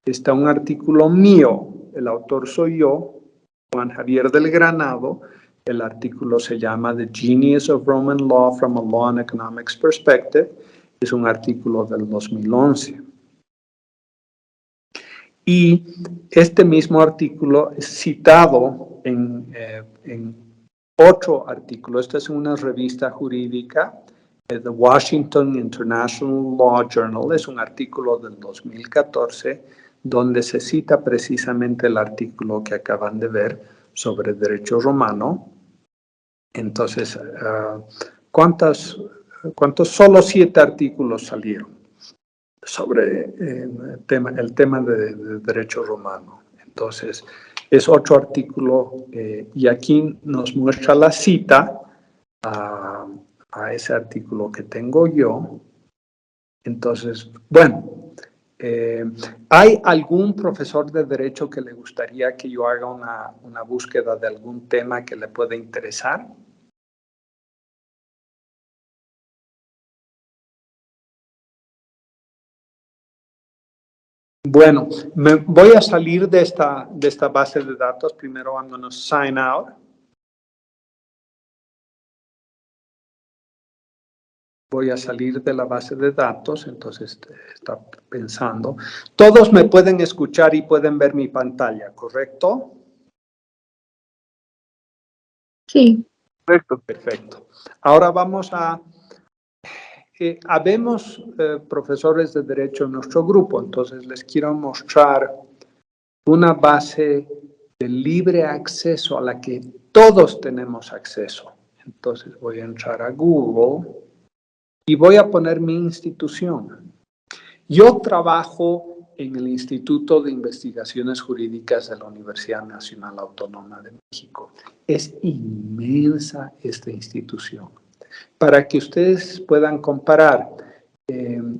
está un artículo mío, el autor soy yo, Juan Javier del Granado. El artículo se llama The Genius of Roman Law from a Law and Economics Perspective. Es un artículo del 2011. Y este mismo artículo es citado en otro artículo. Esta es una revista jurídica, The Washington International Law Journal. Es un artículo del 2014 donde se cita precisamente el artículo que acaban de ver sobre derecho romano. Entonces, ¿cuántos? Solo 7 artículos salieron sobre el tema de derecho romano. Entonces, es otro artículo y aquí nos muestra la cita a ese artículo que tengo yo. Entonces, bueno, ¿hay algún profesor de derecho que le gustaría que yo haga una búsqueda de algún tema que le pueda interesar? Bueno, me voy a salir de esta base de datos. Primero I'm going to sign out. Voy a salir de la base de datos, entonces está pensando. Todos me pueden escuchar y pueden ver mi pantalla, ¿correcto? Sí. Correcto. Perfecto. Ahora vamos habemos profesores de derecho en nuestro grupo, entonces les quiero mostrar una base de libre acceso a la que todos tenemos acceso. Entonces voy a entrar a Google y voy a poner mi institución. Yo trabajo en el Instituto de Investigaciones Jurídicas de la Universidad Nacional Autónoma de México. Es inmensa esta institución. Para que ustedes puedan comparar,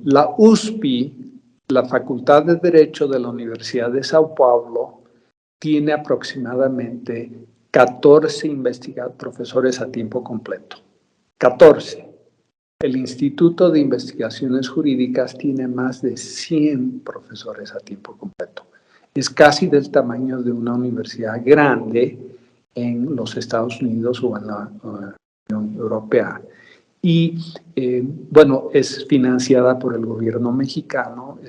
La USP, la Facultad de Derecho de la Universidad de Sao Paulo, tiene aproximadamente 14 profesores a tiempo completo. 14. El Instituto de Investigaciones Jurídicas tiene más de 100 profesores a tiempo completo. Es casi del tamaño de una universidad grande en los Estados Unidos o en la Unión Europea. Y, bueno, es financiada por el gobierno mexicano.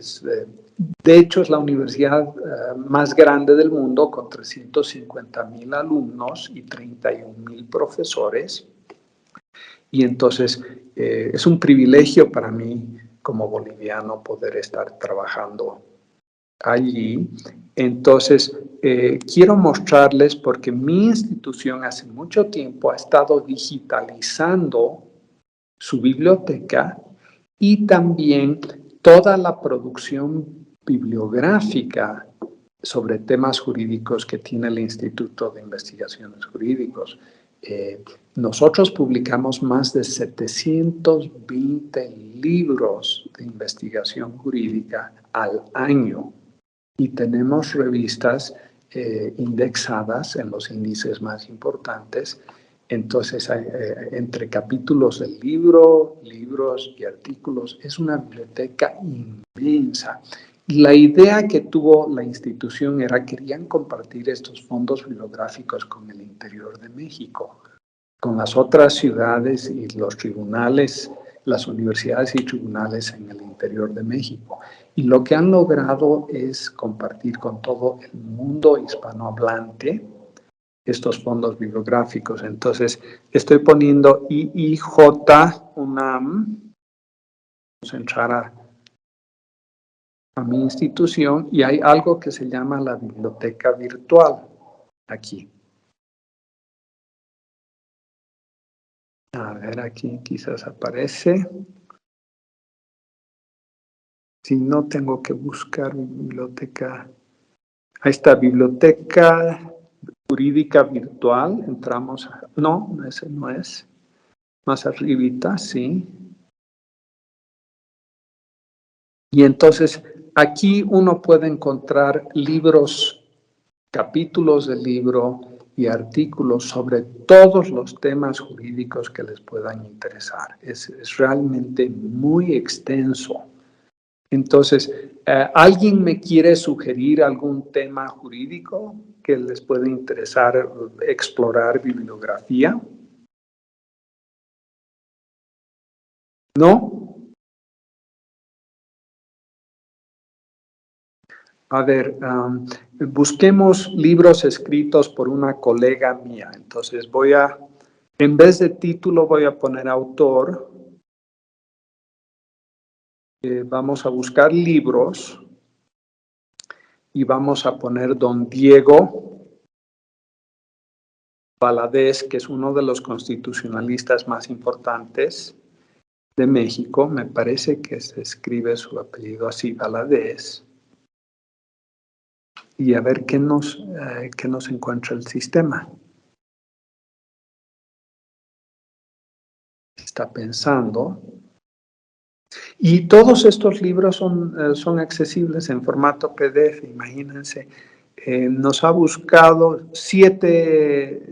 De hecho, es la universidad más grande del mundo, con 350,000 alumnos y 31,000 profesores. Y entonces es un privilegio para mí como boliviano poder estar trabajando allí. Entonces, quiero mostrarles, porque mi institución hace mucho tiempo ha estado digitalizando su biblioteca y también toda la producción bibliográfica sobre temas jurídicos que tiene el Instituto de Investigaciones Jurídicos. Nosotros publicamos más de 720 libros de investigación jurídica al año y tenemos revistas indexadas en los índices más importantes. Entonces, entre capítulos del libro, libros y artículos, es una biblioteca inmensa. La idea que tuvo la institución era que querían compartir estos fondos bibliográficos con el interior de México, con las otras ciudades y los tribunales, las universidades y tribunales en el interior de México. Y lo que han logrado es compartir con todo el mundo hispanohablante estos fondos bibliográficos. Entonces, estoy poniendo IIJ UNAM, vamos a entrar a mi institución, y hay algo que se llama la biblioteca virtual aquí. A ver, aquí quizás aparece. Si no, tengo que buscar biblioteca. Ahí está, biblioteca jurídica virtual. Entramos. No, ese no es. Más arribita, sí. Y entonces, aquí uno puede encontrar libros, capítulos del libro y artículos sobre todos los temas jurídicos que les puedan interesar. Es realmente muy extenso. Entonces, ¿alguien me quiere sugerir algún tema jurídico que les pueda interesar explorar bibliografía? ¿No? A ver, busquemos libros escritos por una colega mía. Entonces en vez de título voy a poner autor. Vamos a buscar libros y vamos a poner Don Diego Valadez, que es uno de los constitucionalistas más importantes de México. Me parece que se escribe su apellido así, Valadez. Y a ver qué nos encuentra el sistema. Está pensando. Y todos estos libros son accesibles en formato PDF, imagínense. Nos ha buscado 7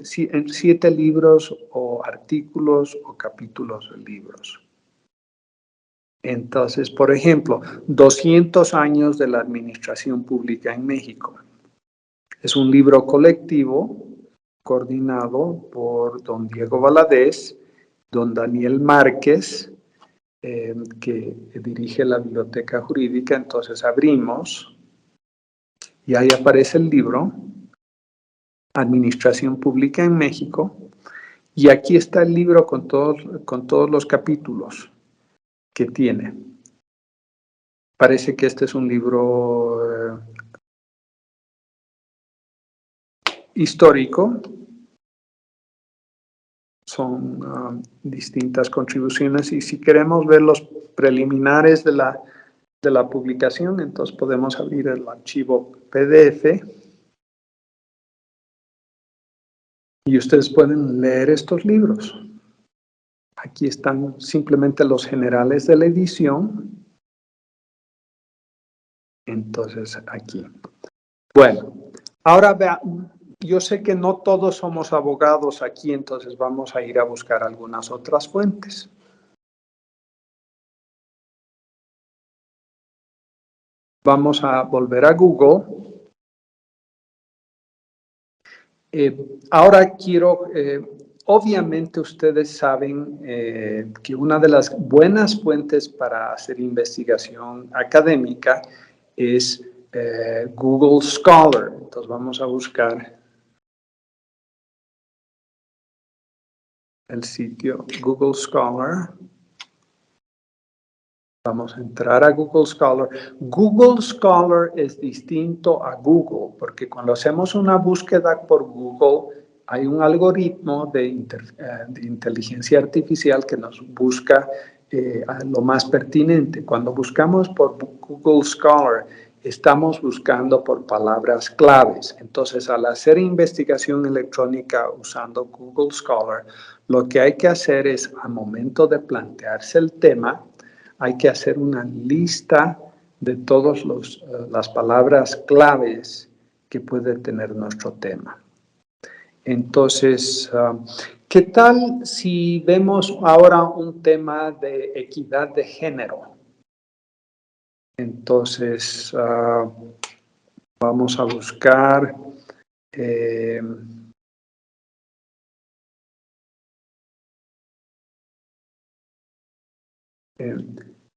libros o artículos o capítulos de libros. Entonces, por ejemplo, 200 años de la administración pública en México. Es un libro colectivo coordinado por don Diego Valadez, don Daniel Márquez, que dirige la biblioteca jurídica. Entonces abrimos y ahí aparece el libro, Administración Pública en México, y aquí está el libro con todos los capítulos que tiene. Parece que este es un libro histórico. Son distintas contribuciones, y si queremos ver los preliminares de la publicación, entonces podemos abrir el archivo PDF y ustedes pueden leer estos libros. Aquí están simplemente los generales de la edición. Entonces, aquí. Bueno, ahora vean, yo sé que no todos somos abogados aquí, entonces vamos a ir a buscar algunas otras fuentes. Vamos a volver a Google. Ahora quiero, obviamente ustedes saben que una de las buenas fuentes para hacer investigación académica es Google Scholar. Entonces vamos a buscar el sitio Google Scholar. Vamos a entrar a Google Scholar. Google Scholar es distinto a Google, porque cuando hacemos una búsqueda por Google, hay un algoritmo de inteligencia artificial que nos busca lo más pertinente. Cuando buscamos por Google Scholar, estamos buscando por palabras claves. Entonces, al hacer investigación electrónica usando Google Scholar, lo que hay que hacer es, al momento de plantearse el tema, hay que hacer una lista de todas las palabras claves que puede tener nuestro tema. Entonces, ¿qué tal si vemos ahora un tema de equidad de género? Entonces, vamos a buscar...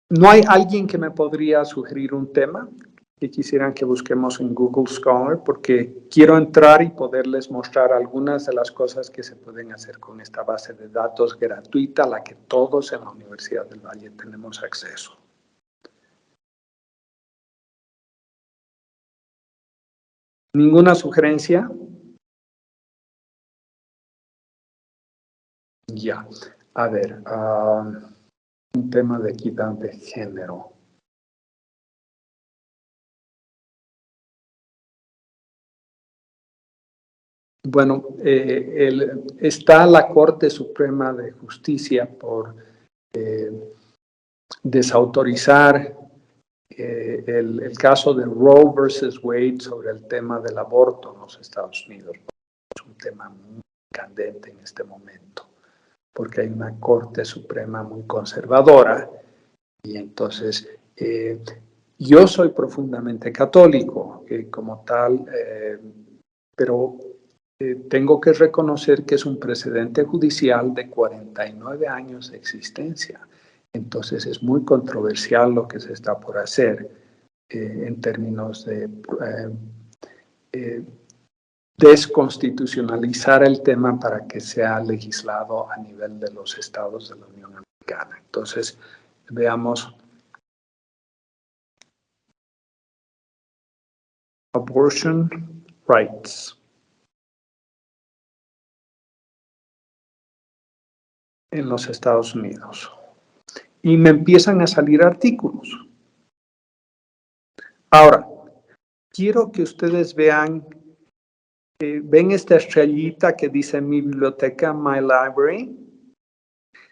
¿no hay alguien que me podría sugerir un tema que quisieran que busquemos en Google Scholar? Porque quiero entrar y poderles mostrar algunas de las cosas que se pueden hacer con esta base de datos gratuita a la que todos en la Universidad del Valle tenemos acceso. ¿Ninguna sugerencia? Ya. A ver, un tema de equidad de género. Bueno, está la Corte Suprema de Justicia por desautorizar el caso de Roe versus Wade sobre el tema del aborto en los Estados Unidos. Es un tema muy candente en este momento, porque hay una Corte Suprema muy conservadora y entonces yo soy profundamente católico como tal, pero tengo que reconocer que es un precedente judicial de 49 años de existencia. Entonces es muy controversial lo que se está por hacer en términos de desconstitucionalizar el tema para que sea legislado a nivel de los estados de la Unión Americana. Entonces, veamos. Abortion rights. En los Estados Unidos. Y me empiezan a salir artículos. Ahora, quiero que ustedes vean, ven esta estrellita que dice mi biblioteca, my library.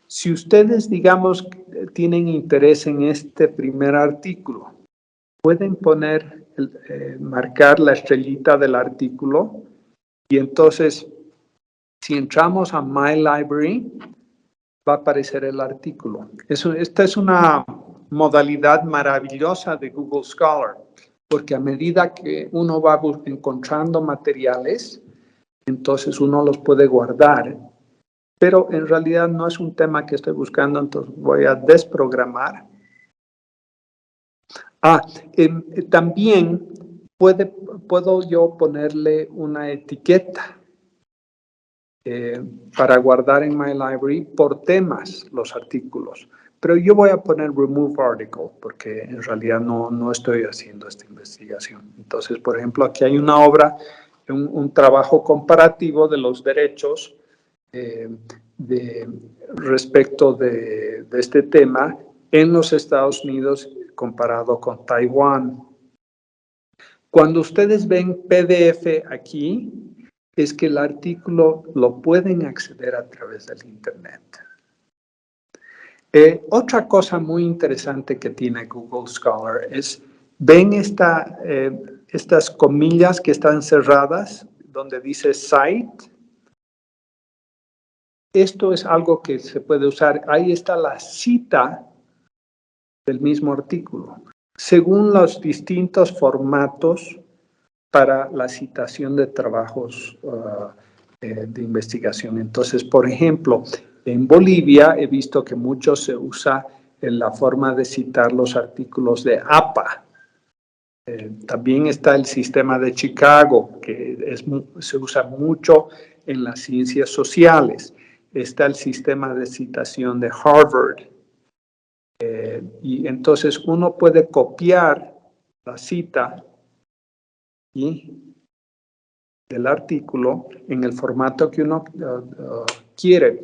Si ustedes, digamos, tienen interés en este primer artículo, pueden poner, marcar la estrellita del artículo y entonces, si entramos a my library, va a aparecer el artículo. Esta es una modalidad maravillosa de Google Scholar, porque a medida que uno va encontrando materiales, entonces uno los puede guardar, pero en realidad no es un tema que estoy buscando, entonces voy a desprogramar. También puedo yo ponerle una etiqueta para guardar en My Library por temas los artículos. Pero yo voy a poner Remove Article porque en realidad no estoy haciendo esta investigación. Entonces, por ejemplo, aquí hay una obra, un trabajo comparativo de los derechos respecto de este tema en los Estados Unidos comparado con Taiwán. Cuando ustedes ven PDF aquí, es que el artículo lo pueden acceder a través del Internet. Otra cosa muy interesante que tiene Google Scholar es, ¿ven estas comillas que están cerradas donde dice cite? Esto es algo que se puede usar. Ahí está la cita del mismo artículo, según los distintos formatos para la citación de trabajos de investigación. Entonces, por ejemplo, en Bolivia he visto que mucho se usa en la forma de citar los artículos de APA. También está el sistema de Chicago, que se usa mucho en las ciencias sociales. Está el sistema de citación de Harvard. Y entonces uno puede copiar la cita del artículo en el formato que uno quiere.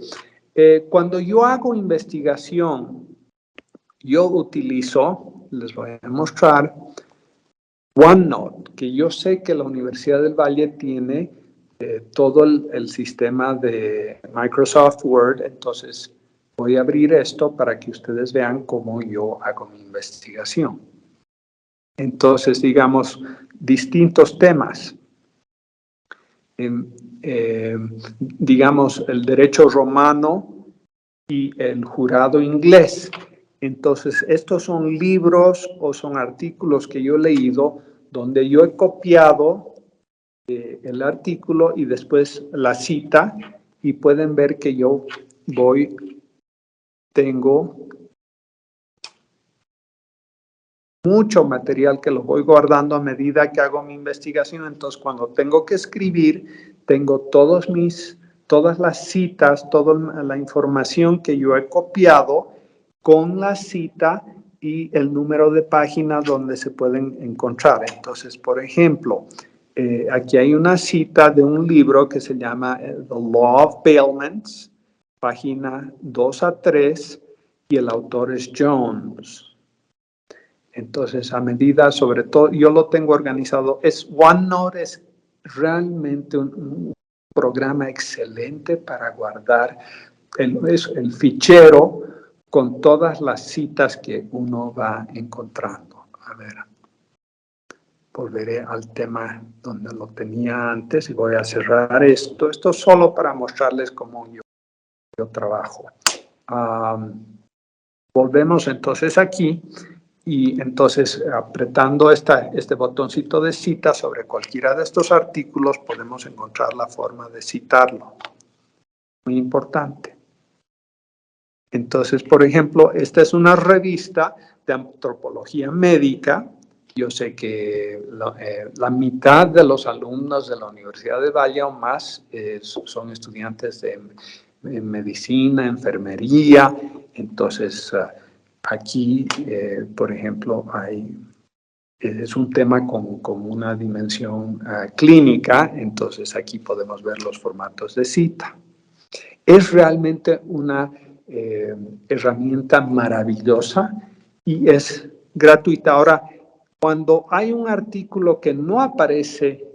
Cuando yo hago investigación, yo utilizo, les voy a mostrar, OneNote, que yo sé que la Universidad del Valle tiene todo el sistema de Microsoft Word, entonces voy a abrir esto para que ustedes vean cómo yo hago mi investigación. Entonces, digamos, distintos temas. Digamos, el derecho romano y el jurado inglés. Entonces, estos son libros o son artículos que yo he leído donde yo he copiado el artículo y después la cita y pueden ver que yo tengo mucho material que lo voy guardando a medida que hago mi investigación. Entonces, cuando tengo que escribir, tengo todas las citas, toda la información que yo he copiado con la cita y el número de páginas donde se pueden encontrar. Entonces, por ejemplo, aquí hay una cita de un libro que se llama The Law of Bailments, página 2 a 3, y el autor es Jones. Entonces, a medida, sobre todo, yo lo tengo organizado. OneNote es realmente un programa excelente para guardar el fichero con todas las citas que uno va encontrando. A ver, volveré al tema donde lo tenía antes y voy a cerrar esto. Esto solo para mostrarles cómo yo trabajo. Volvemos entonces aquí. Y entonces, apretando este botoncito de cita sobre cualquiera de estos artículos, podemos encontrar la forma de citarlo. Muy importante. Entonces, por ejemplo, esta es una revista de antropología médica. Yo sé que la mitad de los alumnos de la Universidad de Valle o más son estudiantes de medicina, enfermería. Entonces, aquí, por ejemplo, es un tema con una dimensión clínica, entonces aquí podemos ver los formatos de cita. Es realmente una herramienta maravillosa y es gratuita. Ahora, cuando hay un artículo que no aparece,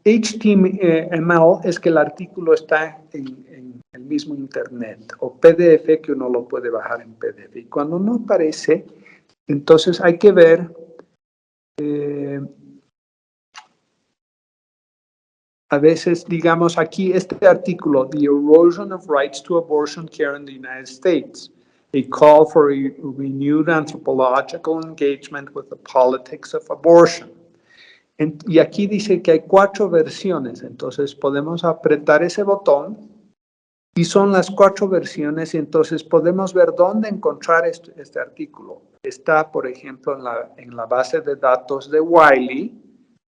HTML es que el artículo está en el mismo internet, o PDF que uno lo puede bajar en PDF. Y cuando no aparece, entonces hay que ver a veces, digamos aquí, este artículo, The Erosion of Rights to Abortion Care in the United States, a call for a renewed anthropological engagement with the politics of abortion. Y aquí dice que hay 4 versiones, entonces podemos apretar ese botón y son las 4 versiones y entonces podemos ver dónde encontrar este artículo. Está, por ejemplo, en la base de datos de Wiley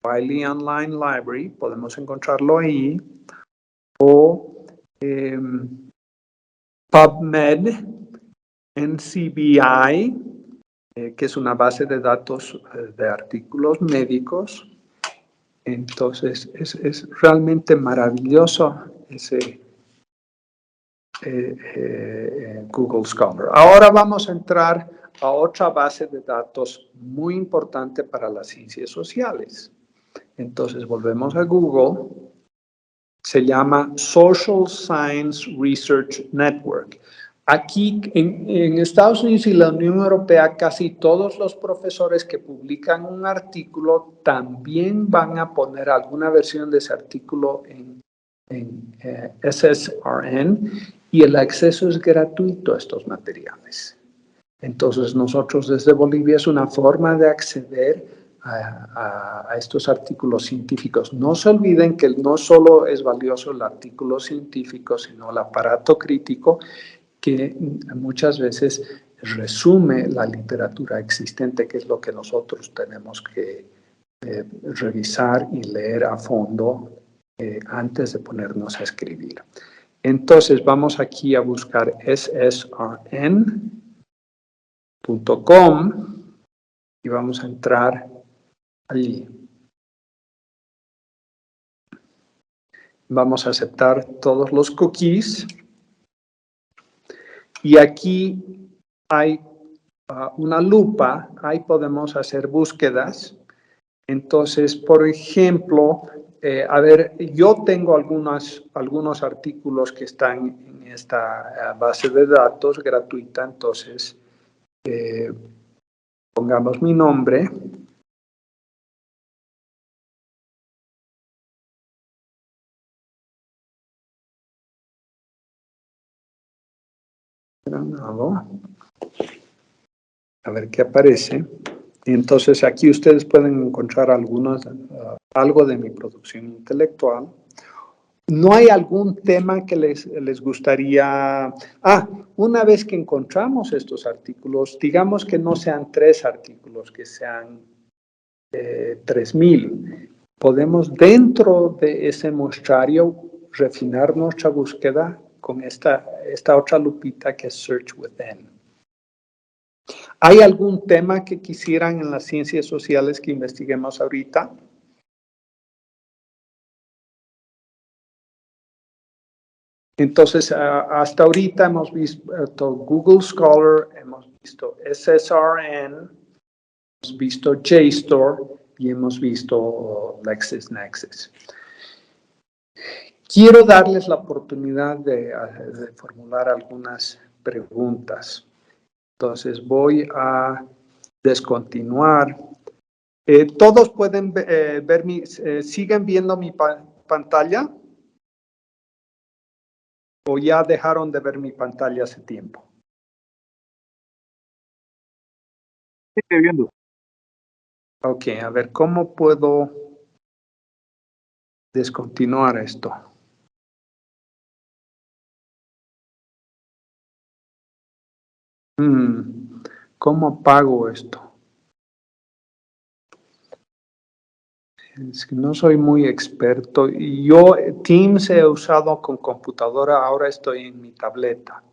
Online Library, podemos encontrarlo ahí, o PubMed, NCBI, que es una base de datos de artículos médicos. Entonces, es realmente maravilloso ese Google Scholar. Ahora vamos a entrar a otra base de datos muy importante para las ciencias sociales. Entonces, volvemos a Google Se llama Social Science Research Network. Aquí en Estados Unidos y la Unión Europea, casi todos los profesores que publican un artículo también van a poner alguna versión de ese artículo en SSRN, y el acceso es gratuito a estos materiales. Entonces, nosotros desde Bolivia es una forma de acceder a estos artículos científicos. No se olviden que no solo es valioso el artículo científico, sino el aparato crítico, que muchas veces resume la literatura existente, que es lo que nosotros tenemos que revisar y leer a fondo antes de ponernos a escribir. Entonces, vamos aquí a buscar ssrn.com y vamos a entrar allí. Vamos a aceptar todos los cookies. Y aquí hay una lupa, ahí podemos hacer búsquedas. Entonces, por ejemplo, a ver, yo tengo algunos artículos que están en esta base de datos gratuita, entonces pongamos mi nombre. A ver qué aparece. Y entonces aquí ustedes pueden encontrar algo de mi producción intelectual. ¿No hay algún tema que les gustaría? Una vez que encontramos estos artículos, digamos que no sean 3 artículos, que sean 3,000. Podemos dentro de ese muestrario refinar nuestra búsqueda con esta otra lupita que es Search Within. ¿Hay algún tema que quisieran en las ciencias sociales que investiguemos ahorita? Entonces, hasta ahorita hemos visto Google Scholar, hemos visto SSRN, hemos visto JSTOR y hemos visto LexisNexis. Quiero darles la oportunidad de formular algunas preguntas. Entonces, voy a descontinuar. ¿Todos pueden ver siguen viendo mi pantalla? ¿O ya dejaron de ver mi pantalla hace tiempo? Estoy viendo. Ok, a ver, ¿cómo puedo descontinuar esto? ¿Cómo apago esto? Es que no soy muy experto. Yo Teams he usado con computadora, ahora estoy en mi tableta.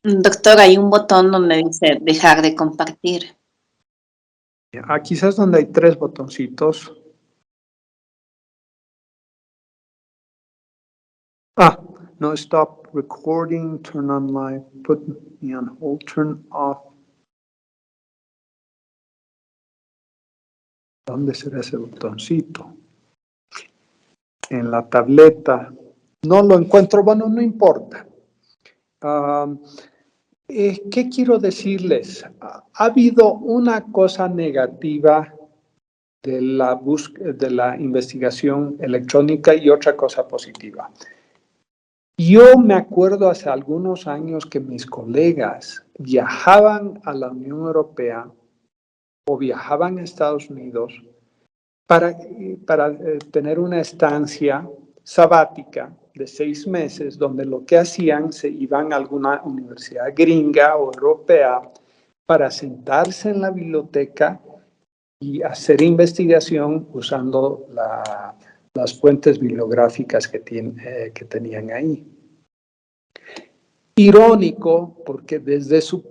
Doctor, hay un botón donde dice dejar de compartir. Quizás donde hay 3 botoncitos. No, stop recording, turn on live, put me on hold, turn off. ¿Dónde será ese botoncito? En la tableta. No lo encuentro, bueno, no importa. ¿Qué quiero decirles? Ha habido una cosa negativa de la investigación electrónica y otra cosa positiva. Yo me acuerdo hace algunos años que mis colegas viajaban a la Unión Europea o viajaban a Estados Unidos para tener una estancia sabática de 6 meses, donde lo que hacían, se iban a alguna universidad gringa o europea para sentarse en la biblioteca y hacer investigación usando las fuentes bibliográficas que tenían ahí. Irónico, porque desde su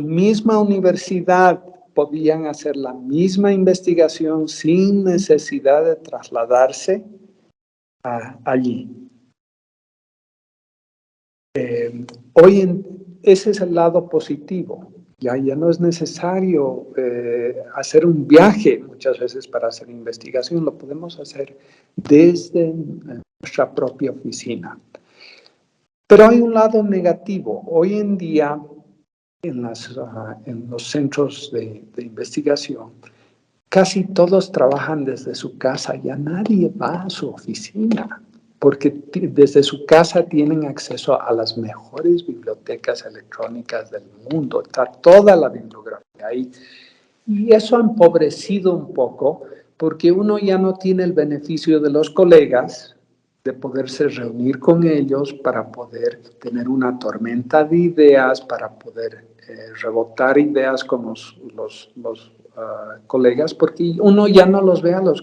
misma universidad podían hacer la misma investigación sin necesidad de trasladarse allí. ese es el lado positivo. Ya no es necesario hacer un viaje muchas veces para hacer investigación, lo podemos hacer desde nuestra propia oficina. Pero hay un lado negativo. Hoy en día, en los centros de investigación, casi todos trabajan desde su casa, ya nadie va a su oficina, porque desde su casa tienen acceso a las mejores bibliotecas electrónicas del mundo, está toda la bibliografía ahí. Y eso ha empobrecido un poco, porque uno ya no tiene el beneficio de los colegas, de poderse reunir con ellos para poder tener una tormenta de ideas, para poder rebotar ideas con los colegas, porque uno ya no los ve a los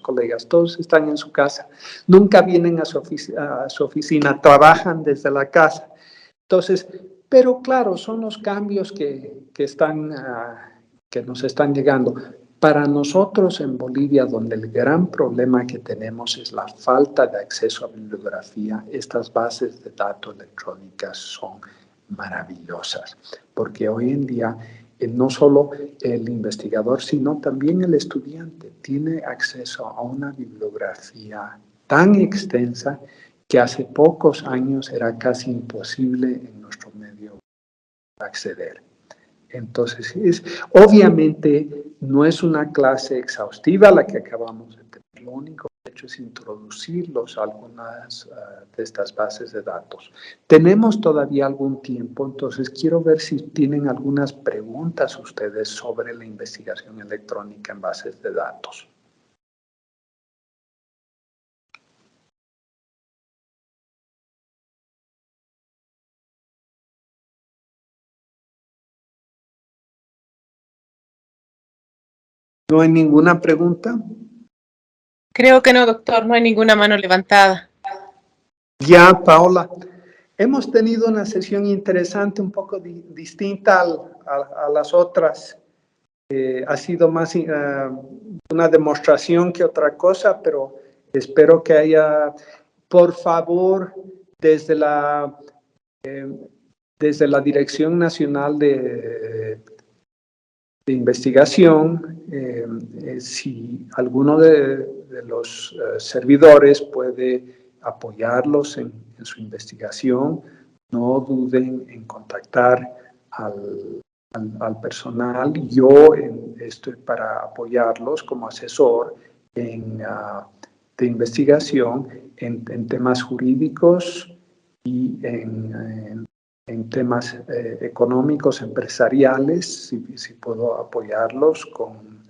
colegas, todos están en su casa, nunca vienen a su oficina, trabajan desde la casa. Entonces, pero claro, son los cambios que nos están llegando. Para nosotros en Bolivia, donde el gran problema que tenemos es la falta de acceso a bibliografía, estas bases de datos electrónicas son maravillosas, porque hoy en día no solo el investigador, sino también el estudiante tiene acceso a una bibliografía tan extensa que hace pocos años era casi imposible en nuestro medio acceder. Entonces, obviamente no es una clase exhaustiva la que acabamos de tener, lo único que he hecho es introducirlos a algunas de estas bases de datos. Tenemos todavía algún tiempo, entonces quiero ver si tienen algunas preguntas ustedes sobre la investigación electrónica en bases de datos. ¿No hay ninguna pregunta? Creo que no, doctor, no hay ninguna mano levantada. Ya, Paola. Hemos tenido una sesión interesante, un poco distinta a las otras. Ha sido más una demostración que otra cosa, pero espero que haya, por favor, desde la Dirección Nacional de Investigación, si alguno de los servidores puede apoyarlos en su investigación, no duden en contactar al personal. Yo estoy para apoyarlos como asesor de investigación en temas jurídicos y en temas económicos, empresariales. Si puedo apoyarlos con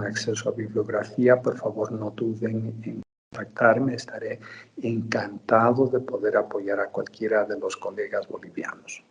acceso a bibliografía, por favor no duden en contactarme. Estaré encantado de poder apoyar a cualquiera de los colegas bolivianos.